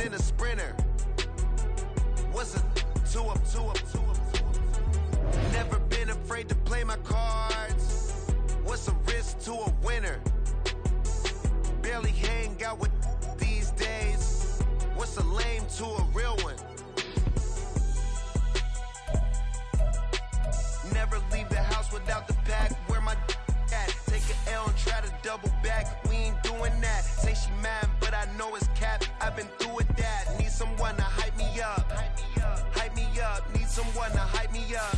in a sprinter. What's a two up? Never been afraid to play my cards. What's a risk to a winner? Barely hang out with these days. What's a lame to a real one? Never leave the house without the pack. Where my at? Take an L and try to double back. We ain't doing that. Say she mad, but I know it's cap. I've been through with that. Need someone to hype me up. Hype me up. Need someone to hype me up.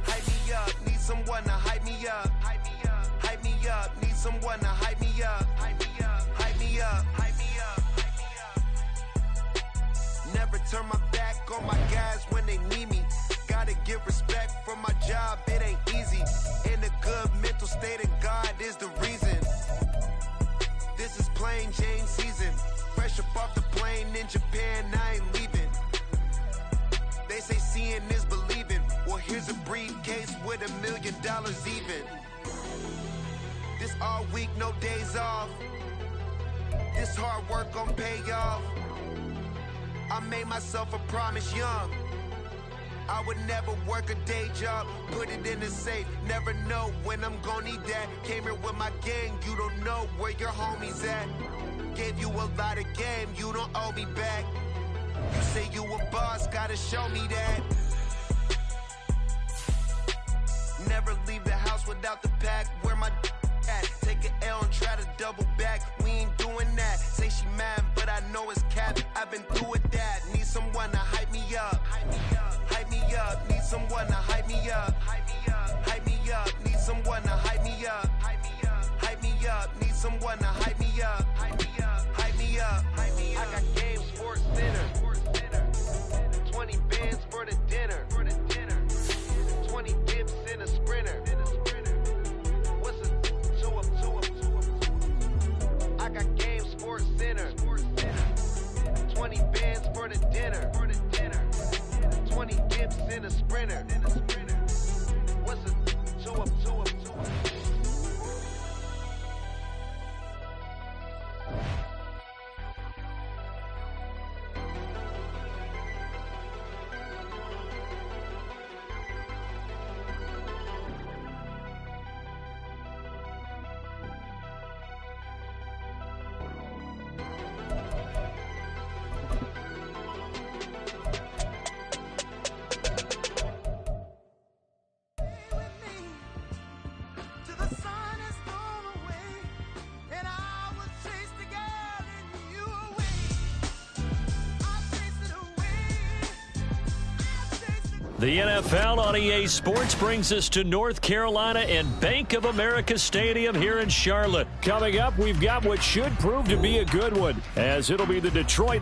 Hype me up. Need someone to hype me up. Hype me up. Need someone to hype me up. Hype me up. Hype me up. Never turn my back on my guys when they need me. Gotta give respect for my job, it ain't easy. In a good mental state and God is the reason. This is plain Jane season. Fresh up off the plane in Japan, I ain't leaving. They say seeing is believing. Well, here's a briefcase with $1 million even. This all week, no days off. This hard work gon' pay off. I made myself a promise young. I would never work a day job, put it in the safe. Never know when I'm gon' need that. Came here with my gang, you don't know where your homies at. Gave you a lot of game, you don't owe me back. You say you a boss, gotta show me that. Never leave the house without the pack. Where my at? Take an L and try to double back. We ain't doing that. Say she mad, but I know it's cap. I've been through with that. Need someone to hype me up. Hype me up. Need someone to hype me up. Hype me up. Need someone to hype me up. Hype me up. Need someone to hype me up. Hype me up. I got game sports dinner. 20 bands for the dinner. 20 dips in a sprinter. What's a two up? I got game sports center. 20 bands for the dinner. 20 dips in a sprinter. What's a two up? The NFL on EA Sports brings us to North Carolina and Bank of America Stadium here in Charlotte. Coming up, we've got what should prove to be a good one, as it'll be the Detroit.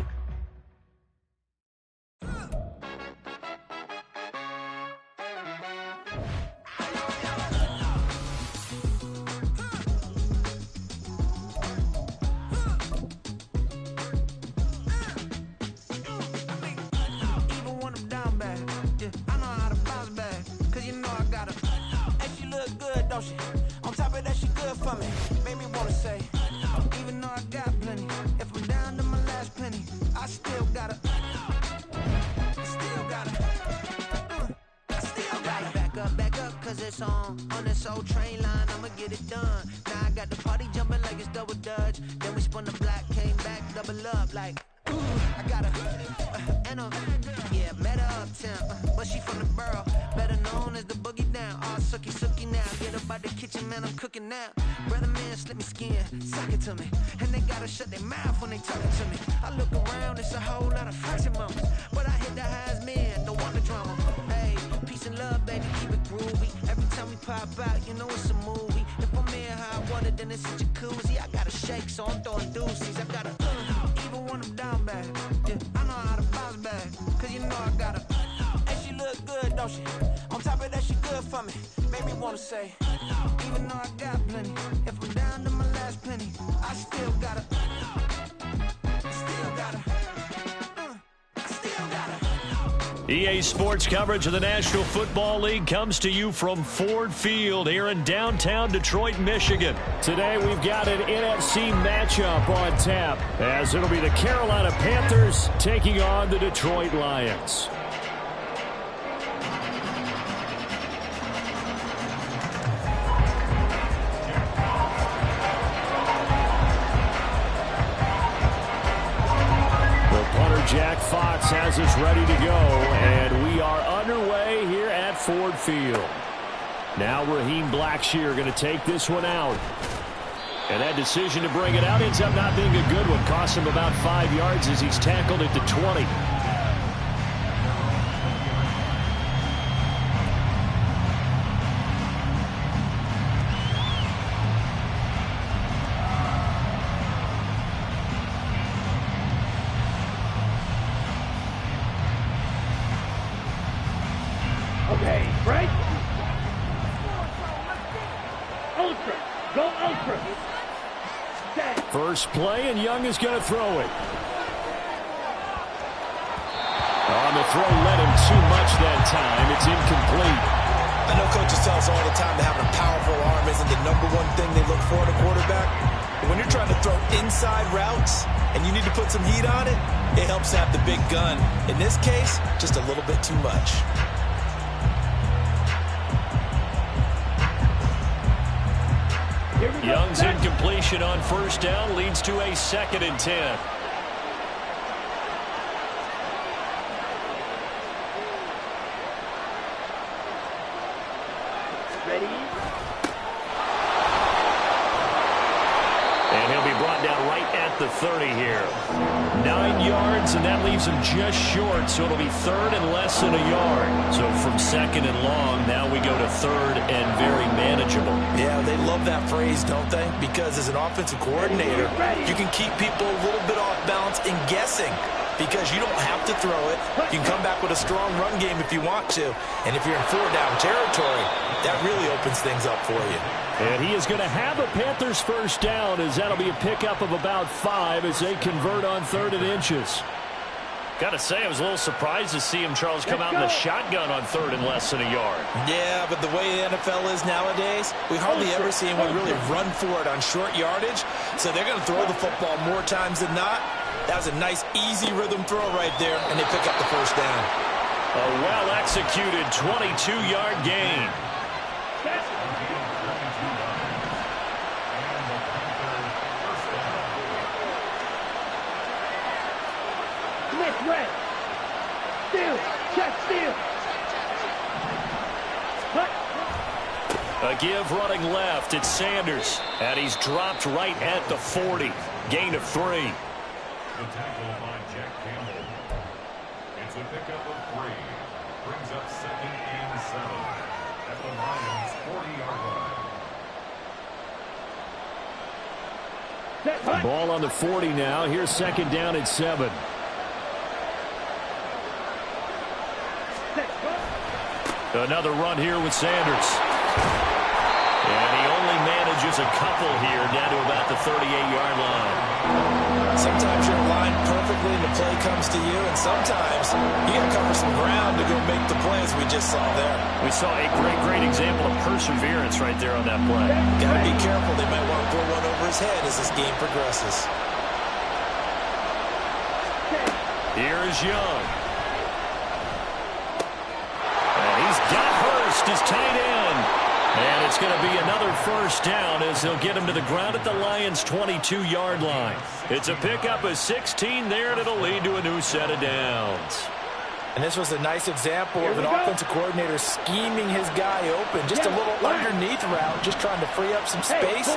EA Sports coverage of the National Football League comes to you from Ford Field here in downtown Detroit, Michigan. Today we've got an NFC matchup on tap, as it'll be the Carolina Panthers taking on the Detroit Lions. Jack Fox has us ready to go, and we are underway here at Ford Field. Now Raheem Blackshear going to take this one out. And that decision to bring it out ends up not being a good one. Cost him about 5 yards as he's tackled at the 20. Okay, right? Ultra. Go ultra. First play, and Young is going to throw it. On the throw, led him too much that time. It's incomplete. I know coaches tell us all the time that having a powerful arm isn't the number one thing they look for in a quarterback. But when you're trying to throw inside routes and you need to put some heat on it, it helps to have the big gun. In this case, just a little bit too much. Young's incompletion on first down leads to a 2nd and 10. Ready? And he'll be brought down right at the 30 here. 9 yards, and that leaves him just short, so it'll be 3rd and less than a yard. So from 2nd and long, now we go to 3rd and very manageable. Yeah, they love that phrase, don't they? Because as an offensive coordinator, you can keep people a little bit off balance and guessing. Because you don't have to throw it. You can come back with a strong run game if you want to. And if you're in 4-down territory, that really opens things up for you. And he is going to have a Panthers first down, as that'll be a pickup of about 5 as they convert on 3rd and inches. Got to say, I was a little surprised to see him, Charles, come out in the shotgun on 3rd and less than a yard. Yeah, but the way the NFL is nowadays, we hardly ever see anyone really run for it on short yardage. So they're going to throw the football more times than not. That was a nice, easy rhythm throw right there, and they pick up the first down. A well-executed 22-yard gain. Smith, red. Steal. Check, steal. A give running left. It's Sanders. And he's dropped right at the 40. Gain of 3. The tackle by Jack Campbell. It's a pickup of 3. Brings up 2nd and 7 at the Lions' 40-yard line. Ball on the 40 now. Here's 2nd down at 7. Another run here with Sanders. And he only manages a couple here down to about the 38-yard line. Sometimes you're aligned perfectly and the play comes to you, and sometimes you got to cover some ground to go make the play, as we just saw there. We saw a great example of perseverance right there on that play. Got to be careful. They might want to throw one over his head as this game progresses. Here is Young. And he's got Hurst, his tight end. And it's going to be another first down as they'll get him to the ground at the Lions' 22-yard line. It's a pickup of 16 there, and it'll lead to a new set of downs. And this was a nice example of an offensive coordinator scheming his guy open. Just a little underneath route, just trying to free up some space,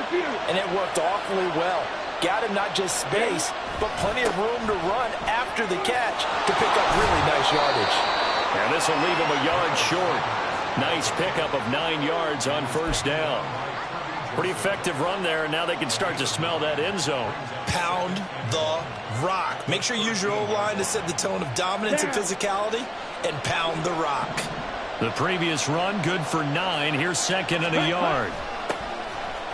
and it worked awfully well. Got him not just space, but plenty of room to run after the catch to pick up really nice yardage. And this will leave him a yard short. Nice pickup of 9 yards on first down. Pretty effective run there, and now they can start to smell that end zone. Pound the rock. Make sure you use your O-line to set the tone of dominance and physicality, and pound the rock. The previous run, good for 9. Here's 2nd and a yard.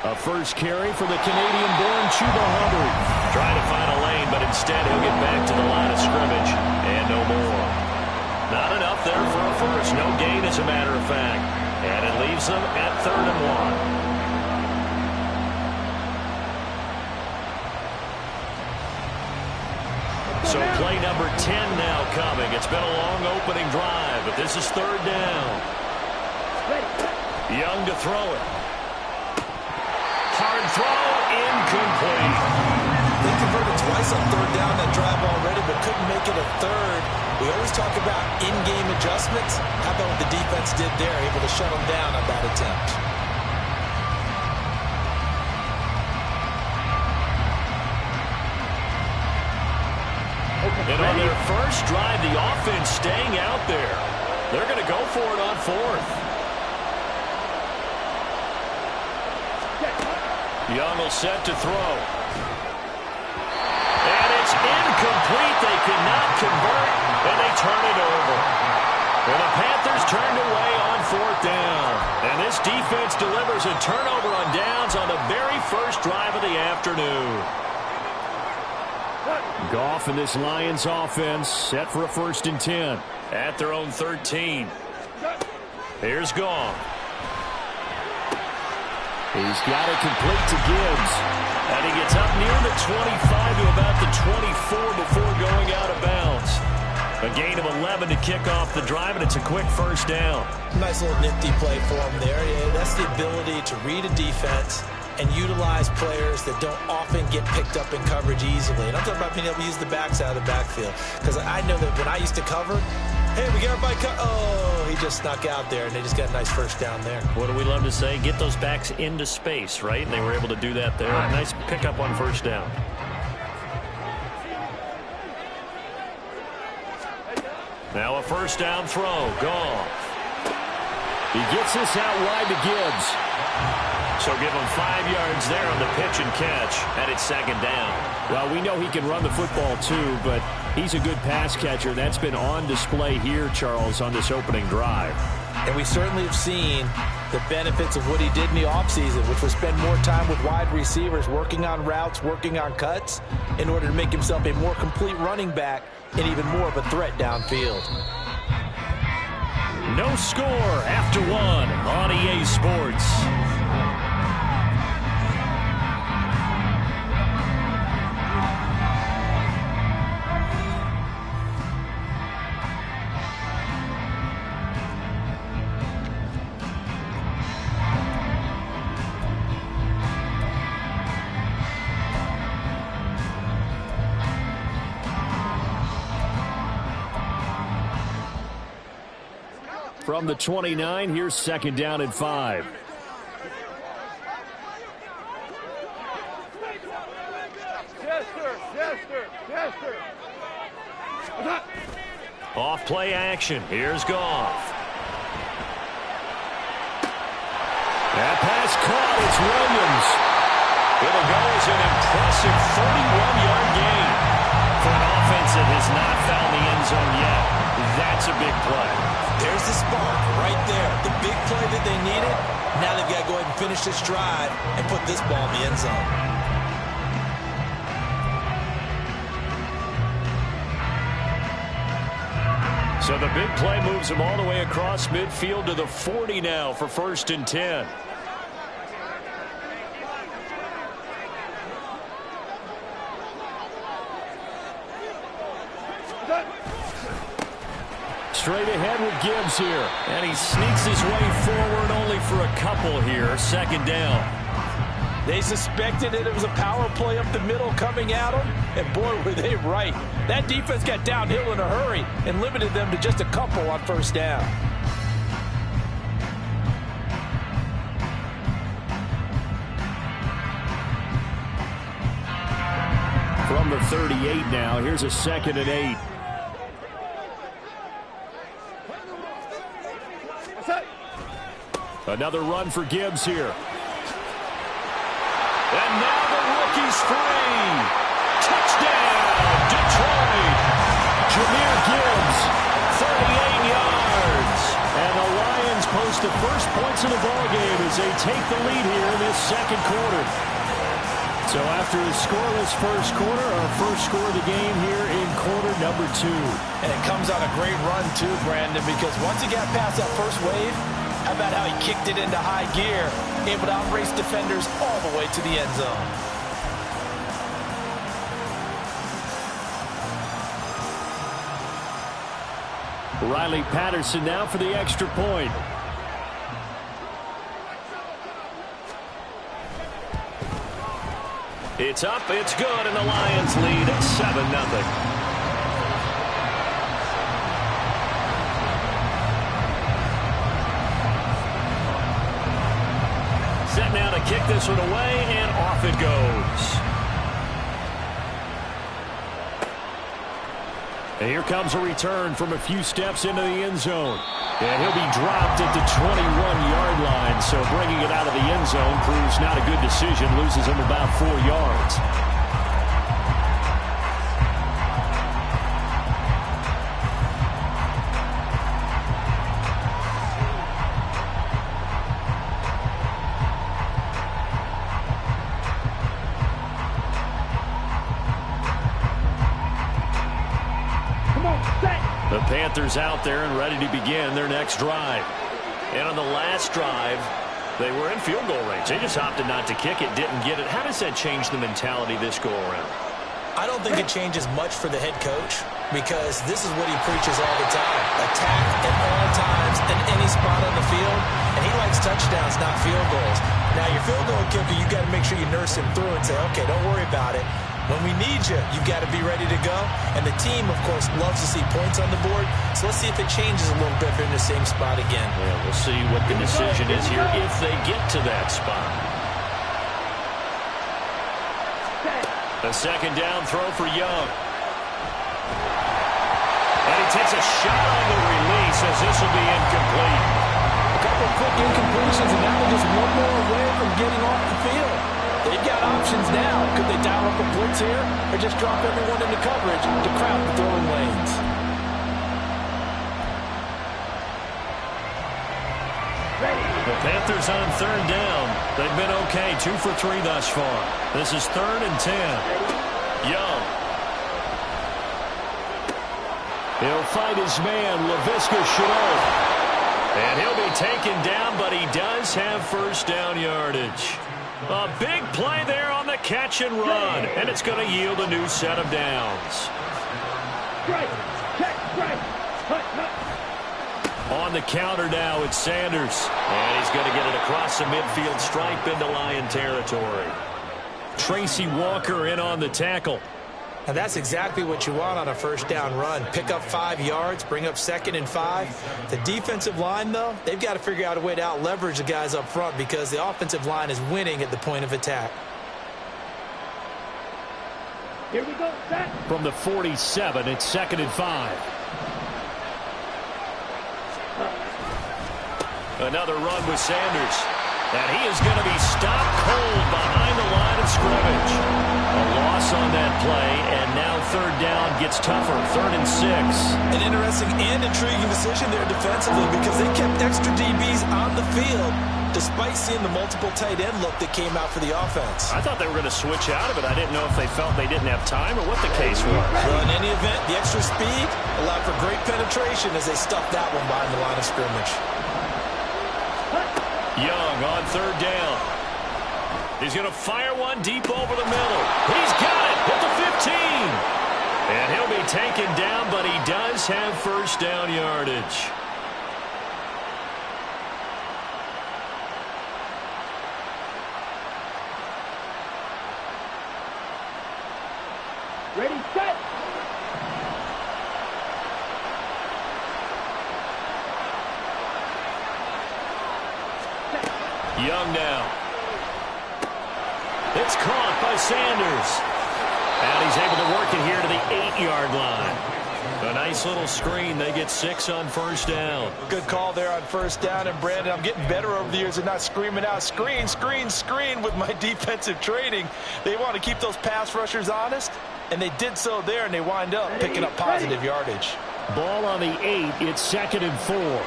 A first carry for the Canadian-born Chuba Hubbard. Trying to find a lane, but instead he'll get back to the line of scrimmage. And no more. 2nd Not enough there for a first. No gain, as a matter of fact. And it leaves them at 3rd and 1. So play number 10 now coming. It's been a long opening drive, but this is 3rd down. Young to throw it. Hard throw, incomplete. They converted twice on 3rd down that drive already, but couldn't make it a 3rd. We always talk about in-game adjustments. How about what the defense did there, able to shut them down on that attempt? And on their first drive, the offense staying out there. They're going to go for it on 4th. Young will set to throw. And it's incomplete. They cannot convert, and they turn it over. And the Panthers turned away on 4th down. And this defense delivers a turnover on downs on the very first drive of the afternoon. Goff and this Lions offense set for a 1st and 10. At their own 13. Here's Goff. He's got it complete to Gibbs. And he gets up near the 25 to about the 24 before going out of bounds. A gain of 11 to kick off the drive, and it's a quick 1st down. Nice little nifty play for him there. Yeah, that's the ability to read a defense and utilize players that don't often get picked up in coverage easily. And I'm talking about being able to use the backs out of the backfield. Because I know that when I used to cover, hey, we got everybody oh, he just snuck out there, and they just got a nice 1st down there. What do we love to say? Get those backs into space, right? And they were able to do that there. Nice pickup on 1st down. Now a 1st down throw. Goff. He gets this out wide to Gibbs. So give him 5 yards there on the pitch and catch, and it's 2nd down. Well, we know he can run the football too, but he's a good pass catcher. That's been on display here, Charles, on this opening drive. And we certainly have seen the benefits of what he did in the offseason, which was spend more time with wide receivers, working on routes, working on cuts, in order to make himself a more complete running back and even more of a threat downfield. No score after 1 on EA Sports. From the 29, here's 2nd down and 5. Off play action. Here's Goff. That pass caught. It's Williams. It'll go as an impressive 31-yard gain. For an offense that has not found the end zone yet, that's a big play. There's the spark right there. The big play that they needed. Now they've got to go ahead and finish this drive and put this ball in the end zone. So the big play moves them all the way across midfield to the 40 now for 1st and 10. Straight ahead with Gibbs here. And he sneaks his way forward only for a couple here. 2nd down. They suspected it was a power play up the middle coming at them, and boy, were they right. That defense got downhill in a hurry and limited them to just a couple on 1st down. From the 38 now, here's a 2nd and 8. Another run for Gibbs here. And now the rookie's free. Touchdown, Detroit. Jahmyr Gibbs, 38 yards. And the Lions post the first points of the ballgame as they take the lead here in this 2nd quarter. So after a scoreless first quarter, our first score of the game here in quarter number 2. And it comes on a great run too, Brandon, because once he got past that first wave, how about how he kicked it into high gear, able to outrace defenders all the way to the end zone. Riley Patterson now for the extra point. It's up, it's good, and the Lions lead at 7-0. Set now to kick this one away, and off it goes. And here comes a return from a few steps into the end zone. And he'll be dropped at the 21-yard line. So bringing it out of the end zone proves not a good decision. Loses him about 4 yards. The Panthers out there and ready to begin their next drive. And on the last drive, they were in field goal range. They just opted not to kick it, didn't get it. How does that change the mentality this go around? I don't think it changes much for the head coach because this is what he preaches all the time. Attack at all times in any spot on the field. And he likes touchdowns, not field goals. Now, your field goal kicker, you got to make sure you nurse him through and say, okay, don't worry about it. When we need you, you've got to be ready to go. And the team, of course, loves to see points on the board. So let's see if it changes a little bit if they're in the same spot again. Yeah, we'll see what the decision is here if they get to that spot. A second down throw for Young. And he takes a shot on the release as this will be incomplete. A couple of quick incompletions, and now they're just one more away from getting off the field. They've got options now. Could they dial up a blitz here or just drop everyone into coverage to crowd the throwing lanes? The Panthers on third down. They've been okay, 2 for 3 thus far. This is 3rd and 10. Young. He'll fight his man, Laviska Shenault. And he'll be taken down, but he does have first down yardage. A big play there on the catch and run, and it's going to yield a new set of downs. On the counter now, it's Sanders. And he's going to get it across the midfield stripe into Lion territory. Tracy Walker in on the tackle. And that's exactly what you want on a first down run. Pick up 5 yards, bring up 2nd and 5. The defensive line, though, they've got to figure out a way to out-leverage the guys up front because the offensive line is winning at the point of attack. Here we go, set. From the 47, it's 2nd and 5. Another run with Sanders. And he is going to be stopped cold behind the line of scrimmage. A loss on that play, and now third down gets tougher, 3rd and 6. An interesting and intriguing decision there defensively because they kept extra DBs on the field despite seeing the multiple tight end look that came out for the offense. I thought they were going to switch out of it. I didn't know if they felt they didn't have time or what the case was. Well, in any event, the extra speed allowed for great penetration as they stuffed that one behind the line of scrimmage. Young on third down. He's going to fire one deep over the middle. He's got it at the 15. And he'll be taken down, but he does have first down yardage. Ready, set. Young now. It's caught by Sanders. And he's able to work it here to the 8-yard line. A nice little screen. They get 6 on first down. Good call there on first down. And, Brandon, I'm getting better over the years at not screaming out, screen, screen, screen with my defensive training. They want to keep those pass rushers honest, and they did so there, and they wind up picking up positive yardage. Ball on the 8. It's 2nd and 4.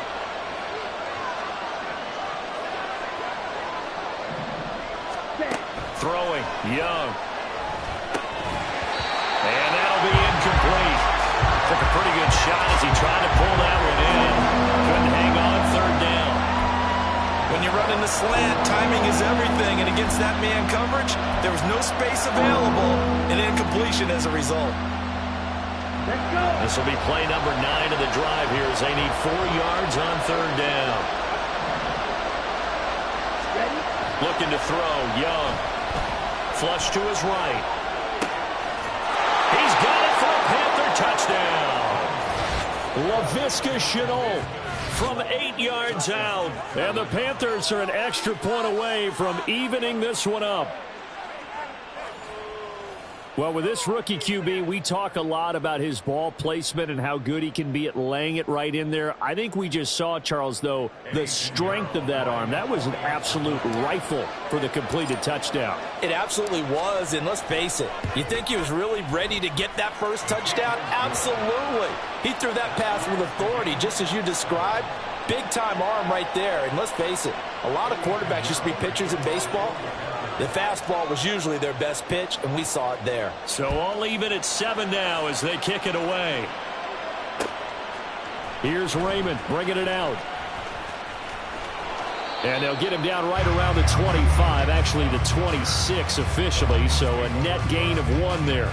Throwing, Young. And that'll be incomplete. Took a pretty good shot as he tried to pull that one in. Couldn't hang on third down. When you run in the slant, timing is everything. And against that man coverage, there was no space available. And incompletion as a result. This will be play number 9 of the drive here as they need 4 yards on third down. Looking to throw, Young. Flush to his right. He's got it for a Panther touchdown. Laviska Shenault from 8 yards out. And the Panthers are an extra point away from evening this one up. Well, with this rookie QB, we talk a lot about his ball placement and how good he can be at laying it right in there. I think we just saw, Charles, though, the strength of that arm. That was an absolute rifle for the completed touchdown. It absolutely was, and let's face it, you think he was really ready to get that first touchdown? Absolutely. He threw that pass with authority, just as you described. Big-time arm right there, and let's face it, a lot of quarterbacks used to be pitchers in baseball. The fastball was usually their best pitch, and we saw it there. So all even at 7 now as they kick it away. Here's Raymond bringing it out. And they'll get him down right around the 25, actually the 26 officially, so a net gain of 1 there.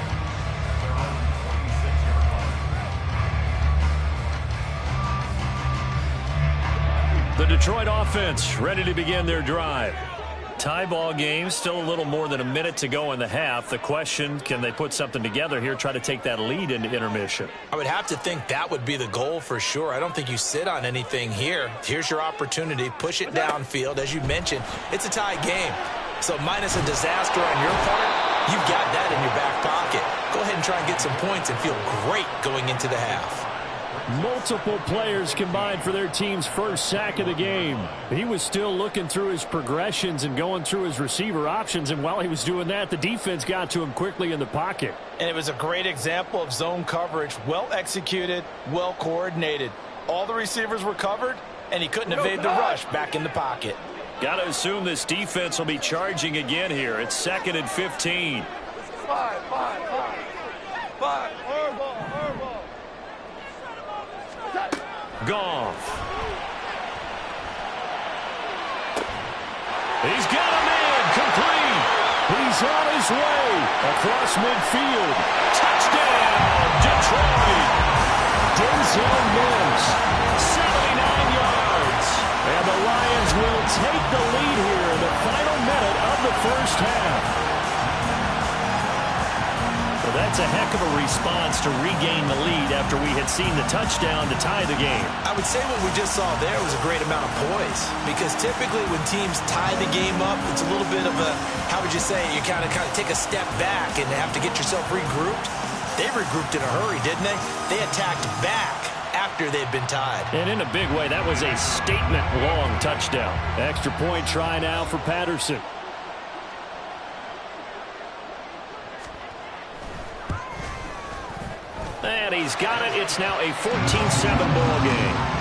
The Detroit offense ready to begin their drive. Tie ball game, still a little more than a minute to go in the half. The question, can they put something together here, try to take that lead into intermission? I would have to think that would be the goal for sure. I don't think you sit on anything here. Here's your opportunity. Push it downfield. As you mentioned, it's a tie game. So minus a disaster on your part, you've got that in your back pocket. Go ahead and try and get some points and feel great going into the half. Multiple players combined for their team's first sack of the game. He was still looking through his progressions and going through his receiver options, and while he was doing that, the defense got to him quickly in the pocket. And it was a great example of zone coverage. Well executed, well coordinated. All the receivers were covered, and he couldn't evade the rush back in the pocket. Got to assume this defense will be charging again here. It's 2nd and 15. Five. Goff. He's got a man complete. He's on his way across midfield. Touchdown, Detroit. Denzel Mims, 79 yards. And the Lions will take the lead here in the final minute of the first half. Well, that's a heck of a response to regain the lead after we had seen the touchdown to tie the game. I would say what we just saw there was a great amount of poise, because typically when teams tie the game up, it's a little bit of a, how would you say, you kind of take a step back and have to get yourself regrouped. They regrouped in a hurry, didn't they? They attacked back after they'd been tied. And in a big way, that was a statement-long touchdown. Extra point try now for Patterson. And he's got it. It's now a 14-7 ball game.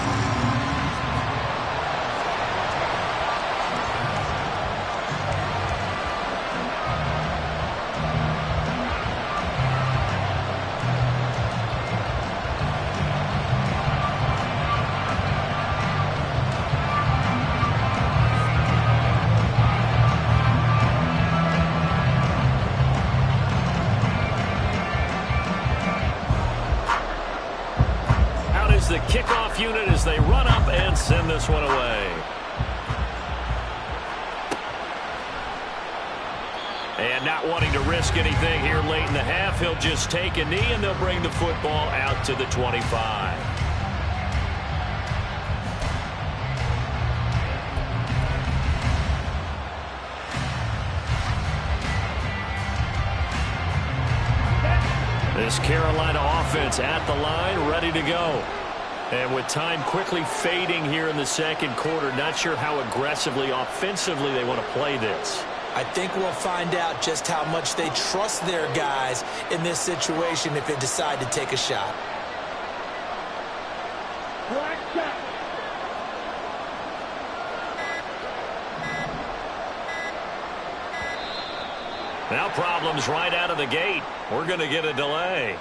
The kickoff unit as they run up and send this one away. And not wanting to risk anything here late in the half, he'll just take a knee and they'll bring the football out to the 25. This Carolina offense at the line, ready to go. And with time quickly fading here in the second quarter, not sure how aggressively, offensively they want to play this. I think we'll find out just how much they trust their guys in this situation if they decide to take a shot. Now problems right out of the gate. We're going to get a delay.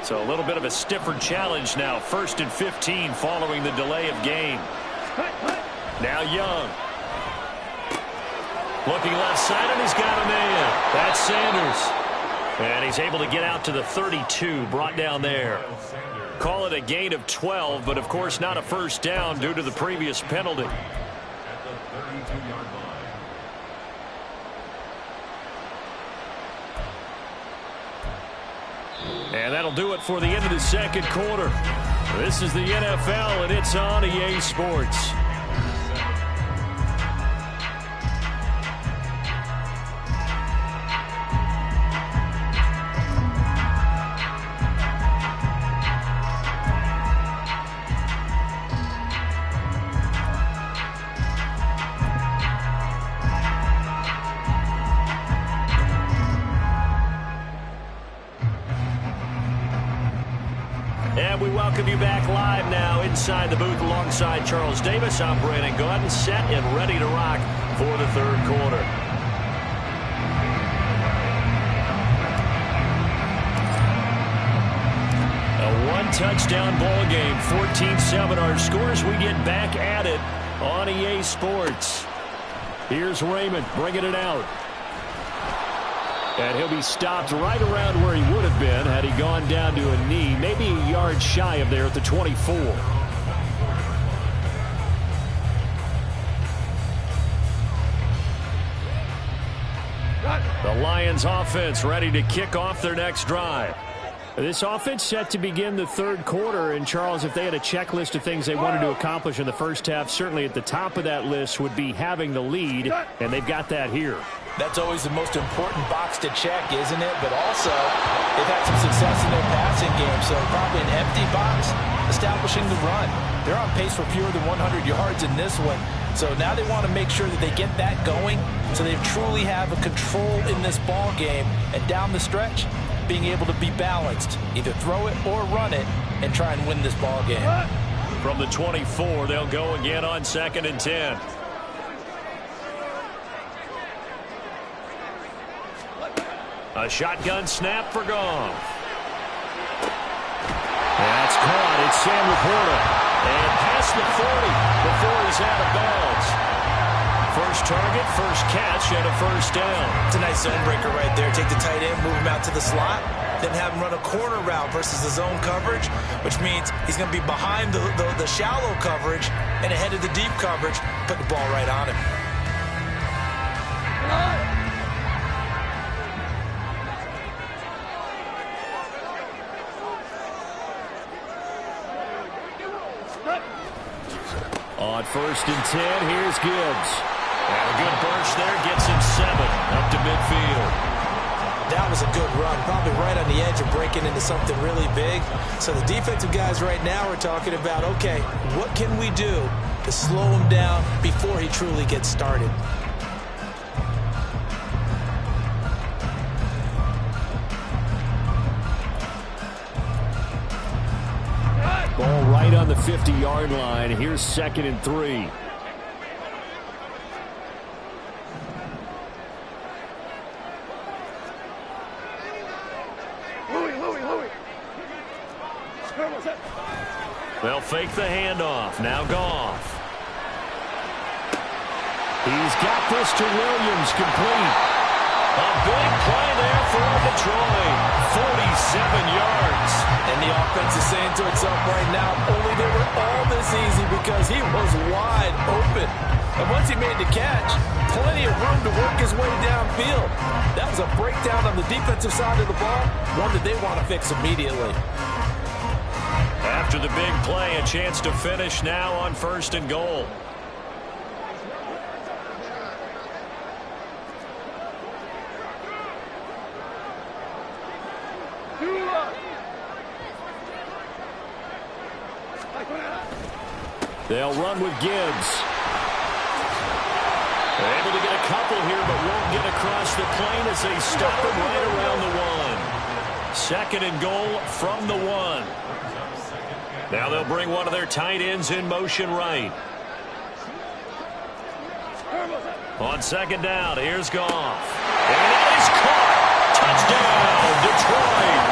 So a little bit of a stiffer challenge now. 1st and 15 following the delay of game. Now Young. Looking left side, and he's got a man. That's Sanders. And he's able to get out to the 32, brought down there. Call it a gain of 12, but of course not a first down due to the previous penalty. At the 32-yard line. And that'll do it for the end of the second quarter. This is the NFL, and it's on EA Sports. And we welcome you back live now inside the booth alongside Charles Davis. I'm Brandon Gaudin, set and ready to rock for the third quarter. A one-touchdown ball game, 14-7 our scores. We get back at it on EA Sports. Here's Raymond bringing it out. And he'll be stopped right around where he would have been had he gone down to a knee, maybe a yard shy of there at the 24. The Lions offense ready to kick off their next drive. This offense set to begin the third quarter, and Charles, if they had a checklist of things they wanted to accomplish in the first half, certainly at the top of that list would be having the lead, and they've got that here. That's always the most important box to check, isn't it? But also, they've had some success in their passing game, so probably an empty box establishing the run. They're on pace for fewer than 100 yards in this one, so now they want to make sure that they get that going so they truly have a control in this ball game, and down the stretch, being able to be balanced, either throw it or run it, and try and win this ball game. From the 24, they'll go again on 2nd and 10. A shotgun snap for Goff. That's caught. It's Sam Laporta. And past the 40 before he's out of bounds. First target, first catch, and a first down. It's a nice zone breaker right there. Take the tight end, move him out to the slot, then have him run a corner route versus the zone coverage, which means he's going to be behind the shallow coverage and ahead of the deep coverage, put the ball right on him. On 1st and 10, here's Gibbs. And a good burst there gets him 7 up to midfield. That was a good run, probably right on the edge of breaking into something really big. So the defensive guys right now are talking about, okay, what can we do to slow him down before he truly gets started? Ball right on the 50-yard line. Here's 2nd and 3. They'll fake the handoff. Now Goff. He's got this to Williams, complete. A big play there for Detroit. 47 yards. And the offense is saying to itself right now, only they were all this easy because he was wide open. And once he made the catch, plenty of room to work his way downfield. That was a breakdown on the defensive side of the ball, one that they want to fix immediately. After the big play, a chance to finish now on 1st and goal. They'll run with Gibbs. They're able to get a couple here, but won't get across the plane as they stop him right around the 1. Second and goal from the 1. Now they'll bring one of their tight ends in motion right. On second down, here's Goff. And that is caught. Touchdown, Detroit.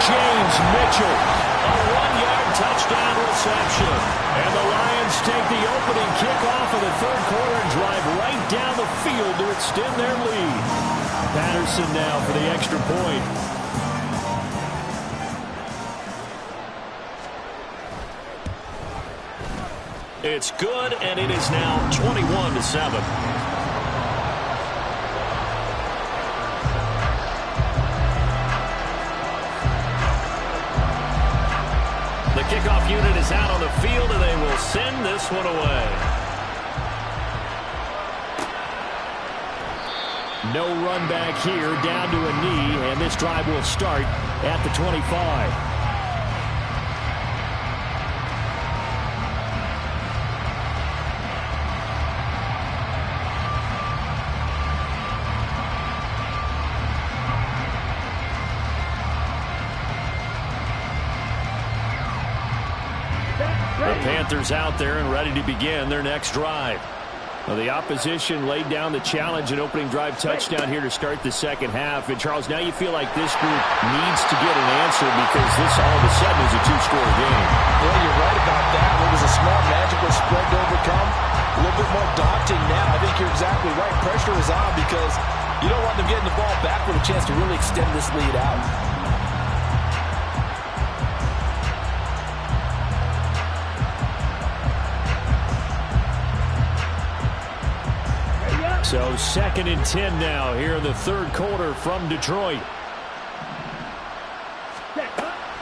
James Mitchell, a 1-yard touchdown reception. And the Lions take the opening kickoff of the third quarter and drive right down the field to extend their lead. Patterson now for the extra point. It's good, and it is now 21-7. The kickoff unit is out on the field, and they will send this one away. No run back here, down to a knee, and this drive will start at the 25. Panthers out there and ready to begin their next drive. Well, the opposition laid down the challenge and opening drive touchdown here to start the second half. And, Charles, now you feel like this group needs to get an answer because this all of a sudden is a two-score game. Well, you're right about that. What was a small magical spread to overcome? A little bit more daunting now. I think you're exactly right. Pressure is on because you don't want them getting the ball back with a chance to really extend this lead out. So second and 10 now here in the third quarter from Detroit.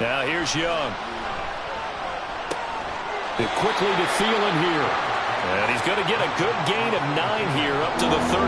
Now here's Young. Quickly to Thielen here. And he's going to get a good gain of 9 here up to the 34.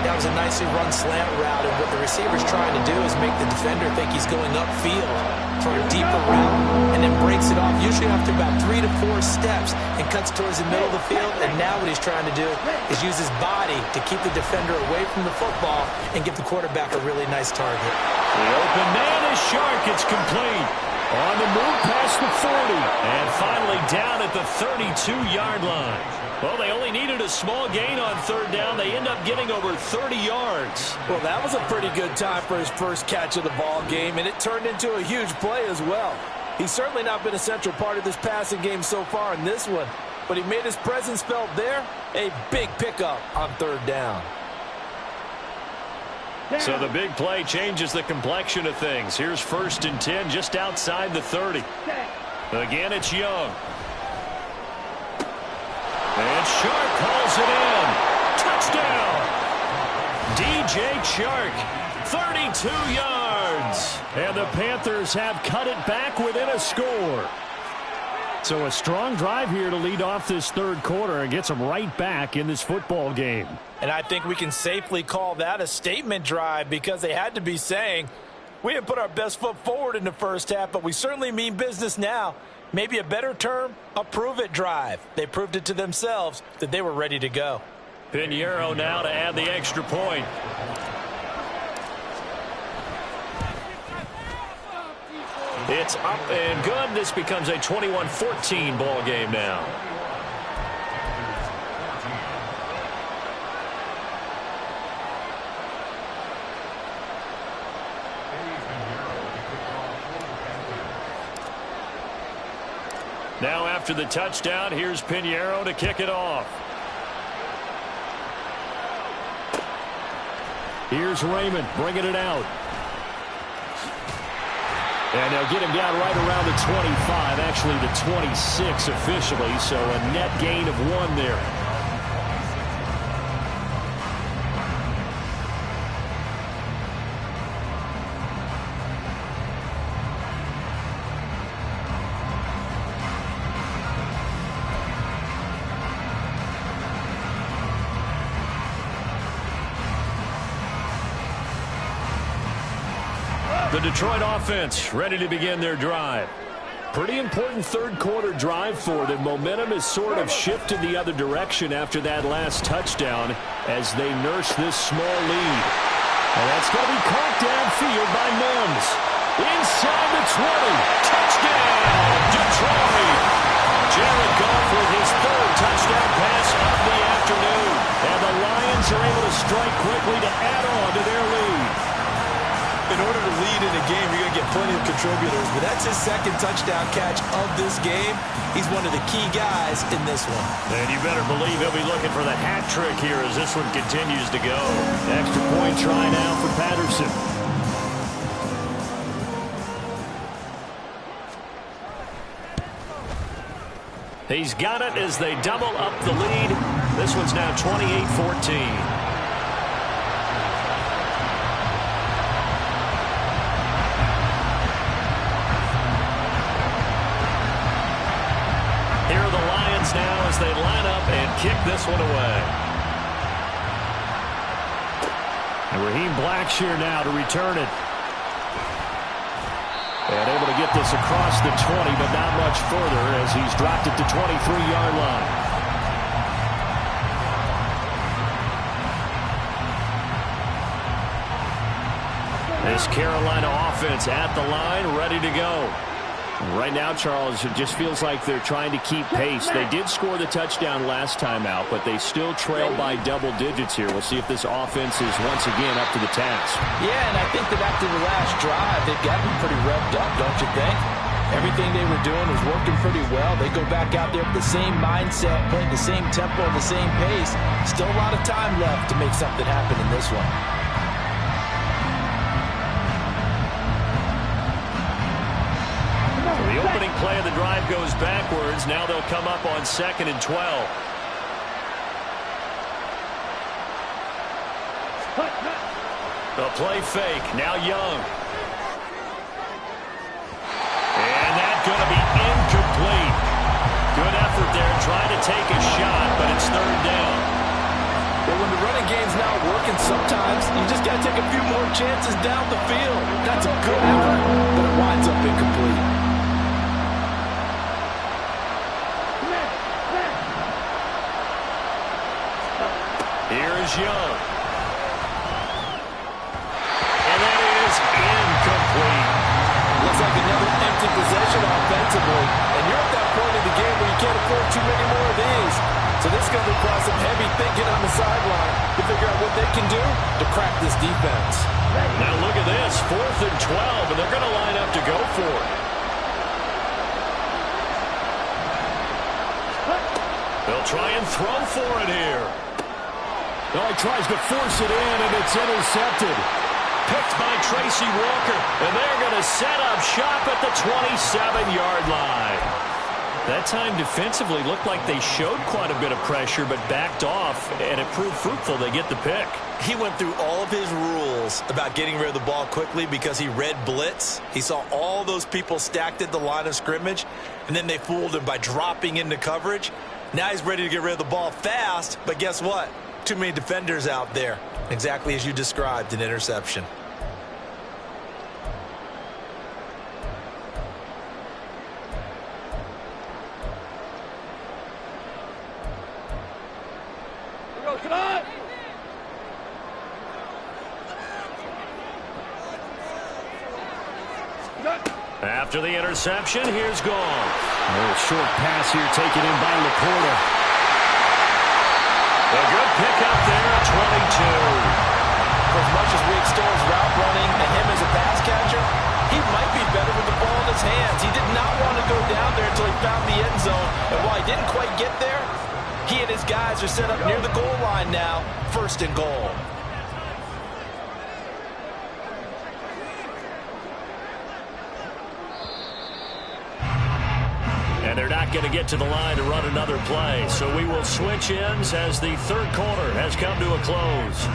That was a nicely run slant route, and what the receiver's trying to do is make the defender think he's going upfield for a deeper route, and then breaks it off, usually after about 3 to 4 steps, and cuts towards the middle of the field. And now what he's trying to do is use his body to keep the defender away from the football and give the quarterback a really nice target. The open man is Shark. It's complete. On the move past the 40. And finally down at the 32-yard line. Well, they only needed a small gain on third down. They end up getting over 30 yards. Well, that was a pretty good time for his first catch of the ball game, and it turned into a huge play as well. He's certainly not been a central part of this passing game so far in this one, but he made his presence felt there. A big pickup on third down. So the big play changes the complexion of things. Here's first and 10 just outside the 30. Again, it's Young. And Shark calls it in. Touchdown. DJ Chark, 32 yards. And the Panthers have cut it back within a score. So a strong drive here to lead off this third quarter and gets them right back in this football game. And I think we can safely call that a statement drive because they had to be saying, we didn't put our best foot forward in the first half, but we certainly mean business now. Maybe a better term, a prove-it drive. They proved it to themselves that they were ready to go. Pinheiro now to add the extra point. It's up and good. This becomes a 21-14 ball game now. Now after the touchdown, here's Pinheiro to kick it off. Here's Raymond bringing it out. And they'll get him down right around the 25, actually the 26 officially, so a net gain of 1 there. The Detroit offense ready to begin their drive. Pretty important third quarter drive for them. Momentum has sort of shifted the other direction after that last touchdown as they nurse this small lead. And that's going to be caught downfield by Mims. Inside the 20. Touchdown, Detroit. Jared Goff with his third touchdown pass of the afternoon. And the Lions are able to strike quickly to add on to their lead. In order to lead in a game, you're going to get plenty of contributors, but that's his second touchdown catch of this game. He's one of the key guys in this one. And you better believe he'll be looking for the hat trick here as this one continues to go. Extra point try now for Patterson. He's got it as they double up the lead. This one's now 28-14. Now as they line up and kick this one away. And Raheem Blackshear now to return it. And able to get this across the 20, but not much further as he's dropped it to 23-yard line. This Carolina offense at the line, ready to go. Right now, Charles, it just feels like they're trying to keep pace. They did score the touchdown last time out, but they still trail by double digits here. We'll see if this offense is once again up to the task. Yeah, and I think that after the last drive, they've got them pretty revved up, don't you think? Everything they were doing was working pretty well. They go back out there with the same mindset, playing the same tempo, the same pace. Still a lot of time left to make something happen in this one. The opening play of the drive goes backwards. Now they'll come up on 2nd and 12. The play fake. Now Young. And that's going to be incomplete. Good effort there trying to take a shot, but it's 3rd down. Well, when the running game's not working, sometimes you just got to take a few more chances down the field. That's a good effort, but it winds up incomplete. Here's Young. And that is incomplete. Looks like another empty possession offensively. And you're at that point in the game where you can't afford too many more of these. So this is going to require some heavy thinking on the sideline to figure out what they can do to crack this defense. Now look at this. 4th and 12, and they're going to line up to go for it. They'll try and throw for it here. Oh, he tries to force it in, and it's intercepted. Picked by Tracy Walker, and they're going to set up shop at the 27-yard line. That time defensively looked like they showed quite a bit of pressure, but backed off, and it proved fruitful. They get the pick. He went through all of his rules about getting rid of the ball quickly because he read blitz. He saw all those people stacked at the line of scrimmage, and then they fooled him by dropping into coverage. Now he's ready to get rid of the ball fast, but guess what? Too many defenders out there. Exactly as you described, an interception. Come on! After the interception, here's Gall. A little short pass here taken in by Laporta. A good pickup there at 22. For as much as we extol his route running and him as a pass catcher, he might be better with the ball in his hands. He did not want to go down there until he found the end zone. And while he didn't quite get there, he and his guys are set up near the goal line now. 1st and goal. And they're not going to get to the line to run another play. So we will switch ends as the 3rd quarter has come to a close.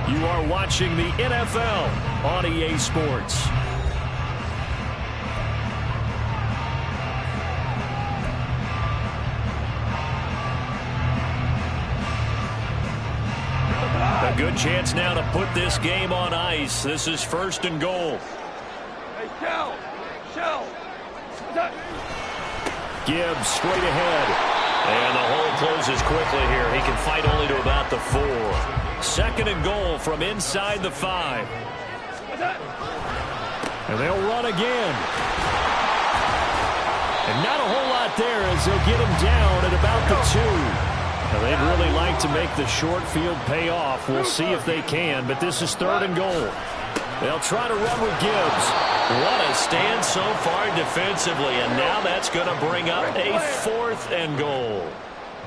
You are watching the NFL on EA Sports. A good chance now to put this game on ice. This is 1st and goal. Hey, Shell! Gibbs straight ahead. And the hole closes quickly here. He can fight only to about the 4. 2nd and goal from inside the 5. And they'll run again. And not a whole lot there as they'll get him down at about the 2. Now, they'd really like to make the short field pay off. We'll see if they can, but this is 3rd and goal. They'll try to run with Gibbs. What a stand so far defensively, and now that's going to bring up a 4th and goal.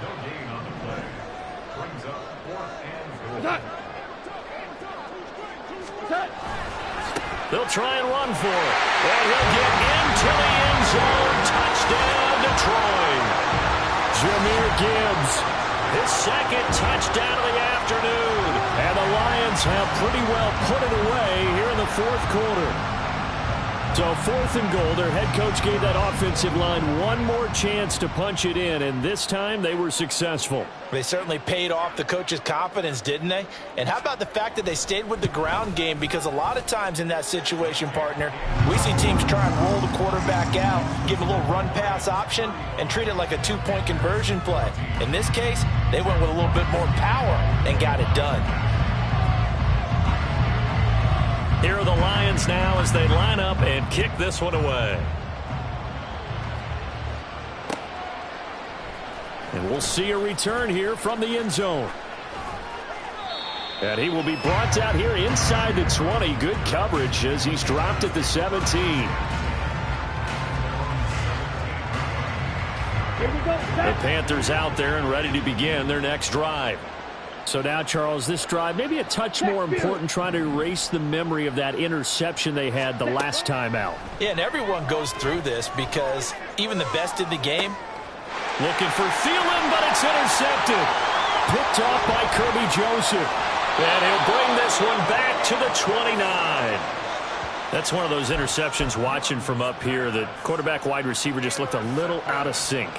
No gain on the play. Brings up 4th and goal. They'll try and run for it. And he'll get into the end zone. Touchdown, Detroit. Jahmyr Gibbs, his 2nd touchdown of the afternoon. And the Lions have pretty well put it away here in the 4th quarter. So 4th and goal, their head coach gave that offensive line one more chance to punch it in, and this time they were successful. They certainly paid off the coach's confidence, didn't they? And how about the fact that they stayed with the ground game? Because a lot of times in that situation, partner, we see teams try and roll the quarterback out, give a little run-pass option, and treat it like a 2-point conversion play. In this case, they went with a little bit more power and got it done. Here are the Lions now as they line up and kick this one away. And we'll see a return here from the end zone. And he will be brought down here inside the 20. Good coverage as he's dropped at the 17. The Panthers out there and ready to begin their next drive. So now, Charles, this drive maybe a touch more important, trying to erase the memory of that interception they had the last time out. Yeah, and everyone goes through this because even the best in the game. Looking for Thielen, but it's intercepted. Picked off by Kirby Joseph. And he'll bring this one back to the 29. That's one of those interceptions watching from up here. The quarterback wide receiver just looked a little out of sync.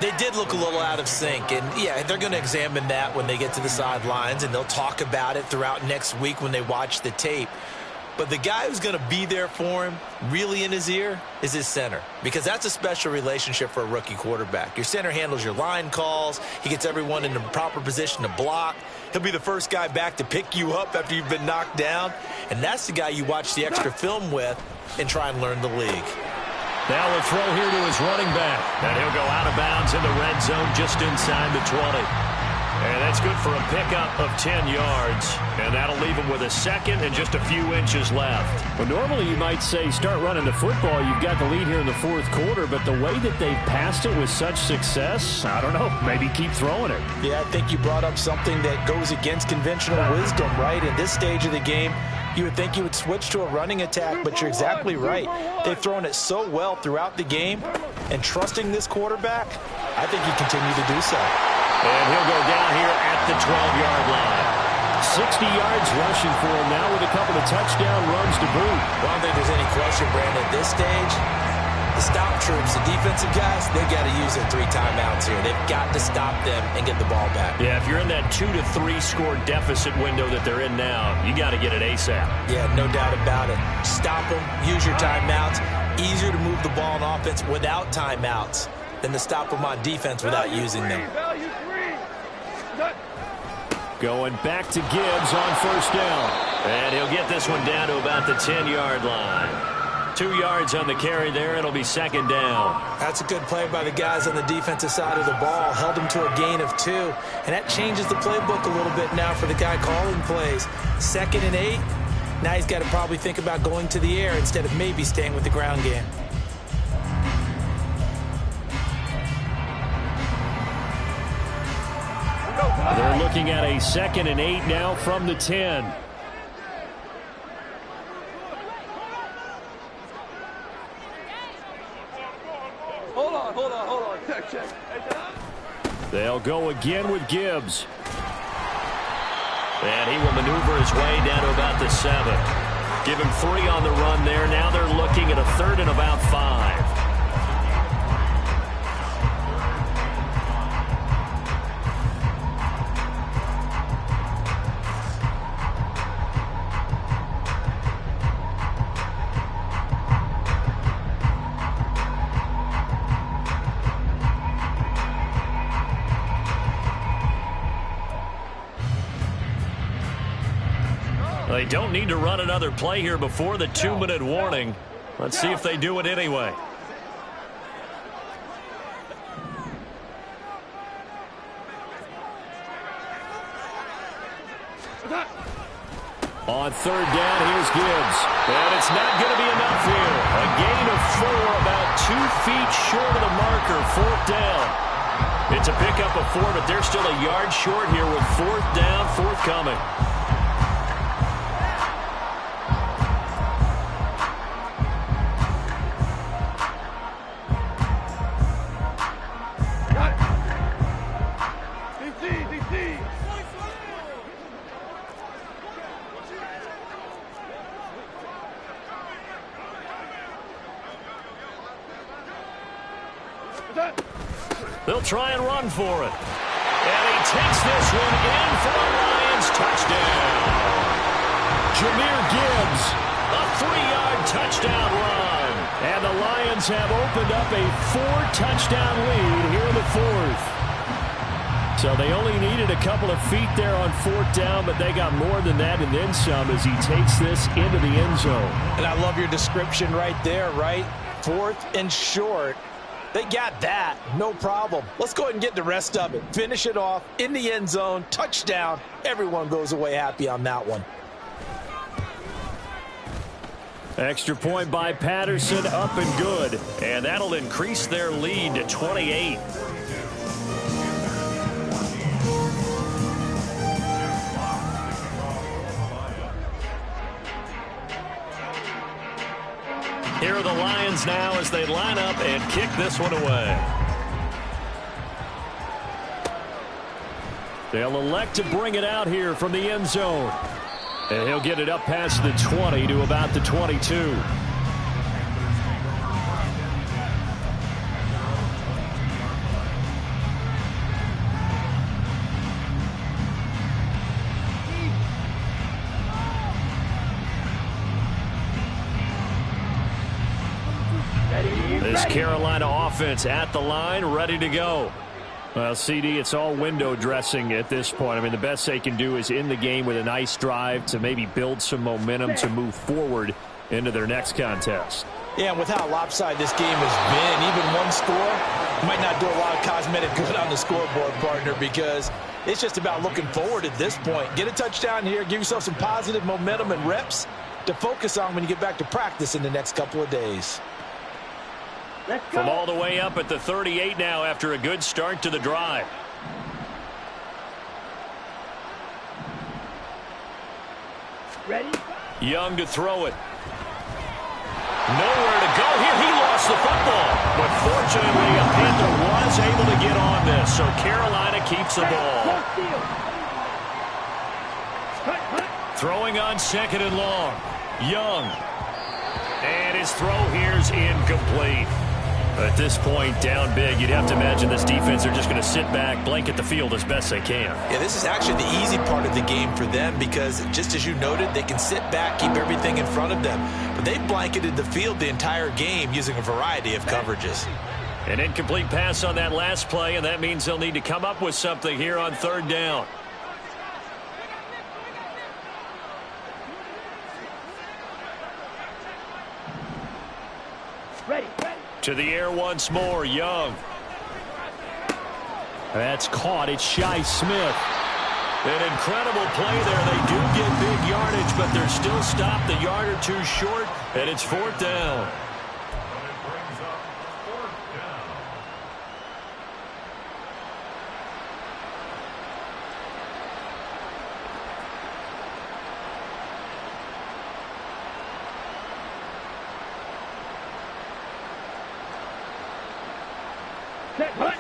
They did look a little out of sync, and yeah, they're going to examine that when they get to the sidelines, and they'll talk about it throughout next week when they watch the tape. But the guy who's going to be there for him, really in his ear, is his center, because that's a special relationship for a rookie quarterback. Your center handles your line calls. He gets everyone in the proper position to block. He'll be the first guy back to pick you up after you've been knocked down, and that's the guy you watch the extra film with and try and learn the league. Now a throw here to his running back. And he'll go out of bounds in the red zone just inside the 20. And that's good for a pickup of 10 yards. And that'll leave him with a 2nd and just a few inches left. Well, normally you might say start running the football. You've got the lead here in the 4th quarter. But the way that they've passed it with such success, I don't know, maybe keep throwing it. Yeah, I think you brought up something that goes against conventional wisdom, right? In this stage of the game, you would think you would switch to a running attack, but you're exactly right. They've thrown it so well throughout the game, and trusting this quarterback, I think you continue to do so. And he'll go down here at the 12-yard line. 60 yards rushing for him now with a couple of touchdown runs to boot. Well, I don't think there's any question, Brandon, at this stage. The stop troops, the defensive guys, they've got to use their 3 timeouts here. They've got to stop them and get the ball back. Yeah, if you're in that 2 to 3 score deficit window that they're in now, you got to get it ASAP. Yeah, no doubt about it. Stop them, use your timeouts. Easier to move the ball on offense without timeouts than to stop them on defense without using them. Going back to Gibbs on 1st down. And he'll get this one down to about the 10-yard line. 2 yards on the carry there. It'll be 2nd down. That's a good play by the guys on the defensive side of the ball. Held them to a gain of 2. And that changes the playbook a little bit now for the guy calling plays. 2nd and 8. Now he's got to probably think about going to the air instead of maybe staying with the ground game. They're looking at a 2nd and 8 now from the 10. Hold on. Check. They'll go again with Gibbs. And he will maneuver his way down to about the 7. Give him 3 on the run there. Now they're looking at a 3rd and about 5. They don't need to run another play here before the 2-minute warning. Let's see if they do it anyway. On third down, here's Gibbs. And it's not going to be enough here. A gain of 4, about 2 feet short of the marker, 4th down. It's a pickup of 4, but they're still a yard short here with 4th down forthcoming. They'll try and run for it. And he takes this one in for a Lions touchdown. Jahmyr Gibbs, a 3-yard touchdown run. And the Lions have opened up a 4-touchdown lead here in the 4th. So they only needed a couple of feet there on 4th down, but they got more than that and then some as he takes this into the end zone. And I love your description right there, right? 4th and short. They got that. No problem. Let's go ahead and get the rest of it. Finish it off in the end zone. Touchdown. Everyone goes away happy on that one. Extra point by Patterson, up and good. And that'll increase their lead to 28. Here are the Lions now as they line up and kick this one away. They'll elect to bring it out here from the end zone. And he'll get it up past the 20 to about the 22. This Carolina offense at the line, ready to go. Well, CD, it's all window dressing at this point. I mean, the best they can do is in the game with a nice drive to maybe build some momentum to move forward into their next contest. Yeah, and with how lopsided this game has been, even one score might not do a lot of cosmetic good on the scoreboard, partner, because it's just about looking forward at this point. Get a touchdown here, give yourself some positive momentum and reps to focus on when you get back to practice in the next couple of days. From all the way up at the 38 now after a good start to the drive. Ready? Young to throw it. Nowhere to go here. He lost the football. But fortunately, a Panther was able to get on this, so Carolina keeps the ball. Throwing on 2nd and long. Young. And his throw here's incomplete. At this point, down big, you'd have to imagine this defense are just going to sit back, blanket the field as best they can. Yeah, this is actually the easy part of the game for them because, just as you noted, they can sit back, keep everything in front of them. But they've blanketed the field the entire game using a variety of coverages. An incomplete pass on that last play, and that means they'll need to come up with something here on 3rd down. Ready. To the air once more, Young. That's caught. It's Shi Smith. An incredible play there. They do get big yardage, but they're still stopped a yard or two short, and it's 4th down.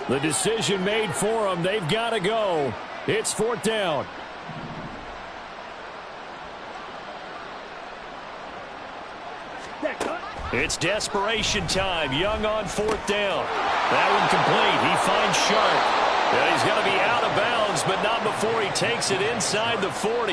The decision made for them. They've got to go. It's 4th down. It's desperation time. Young on 4th down. That one complete. He finds Sharp. And he's going to be out of bounds, but not before he takes it inside the 40.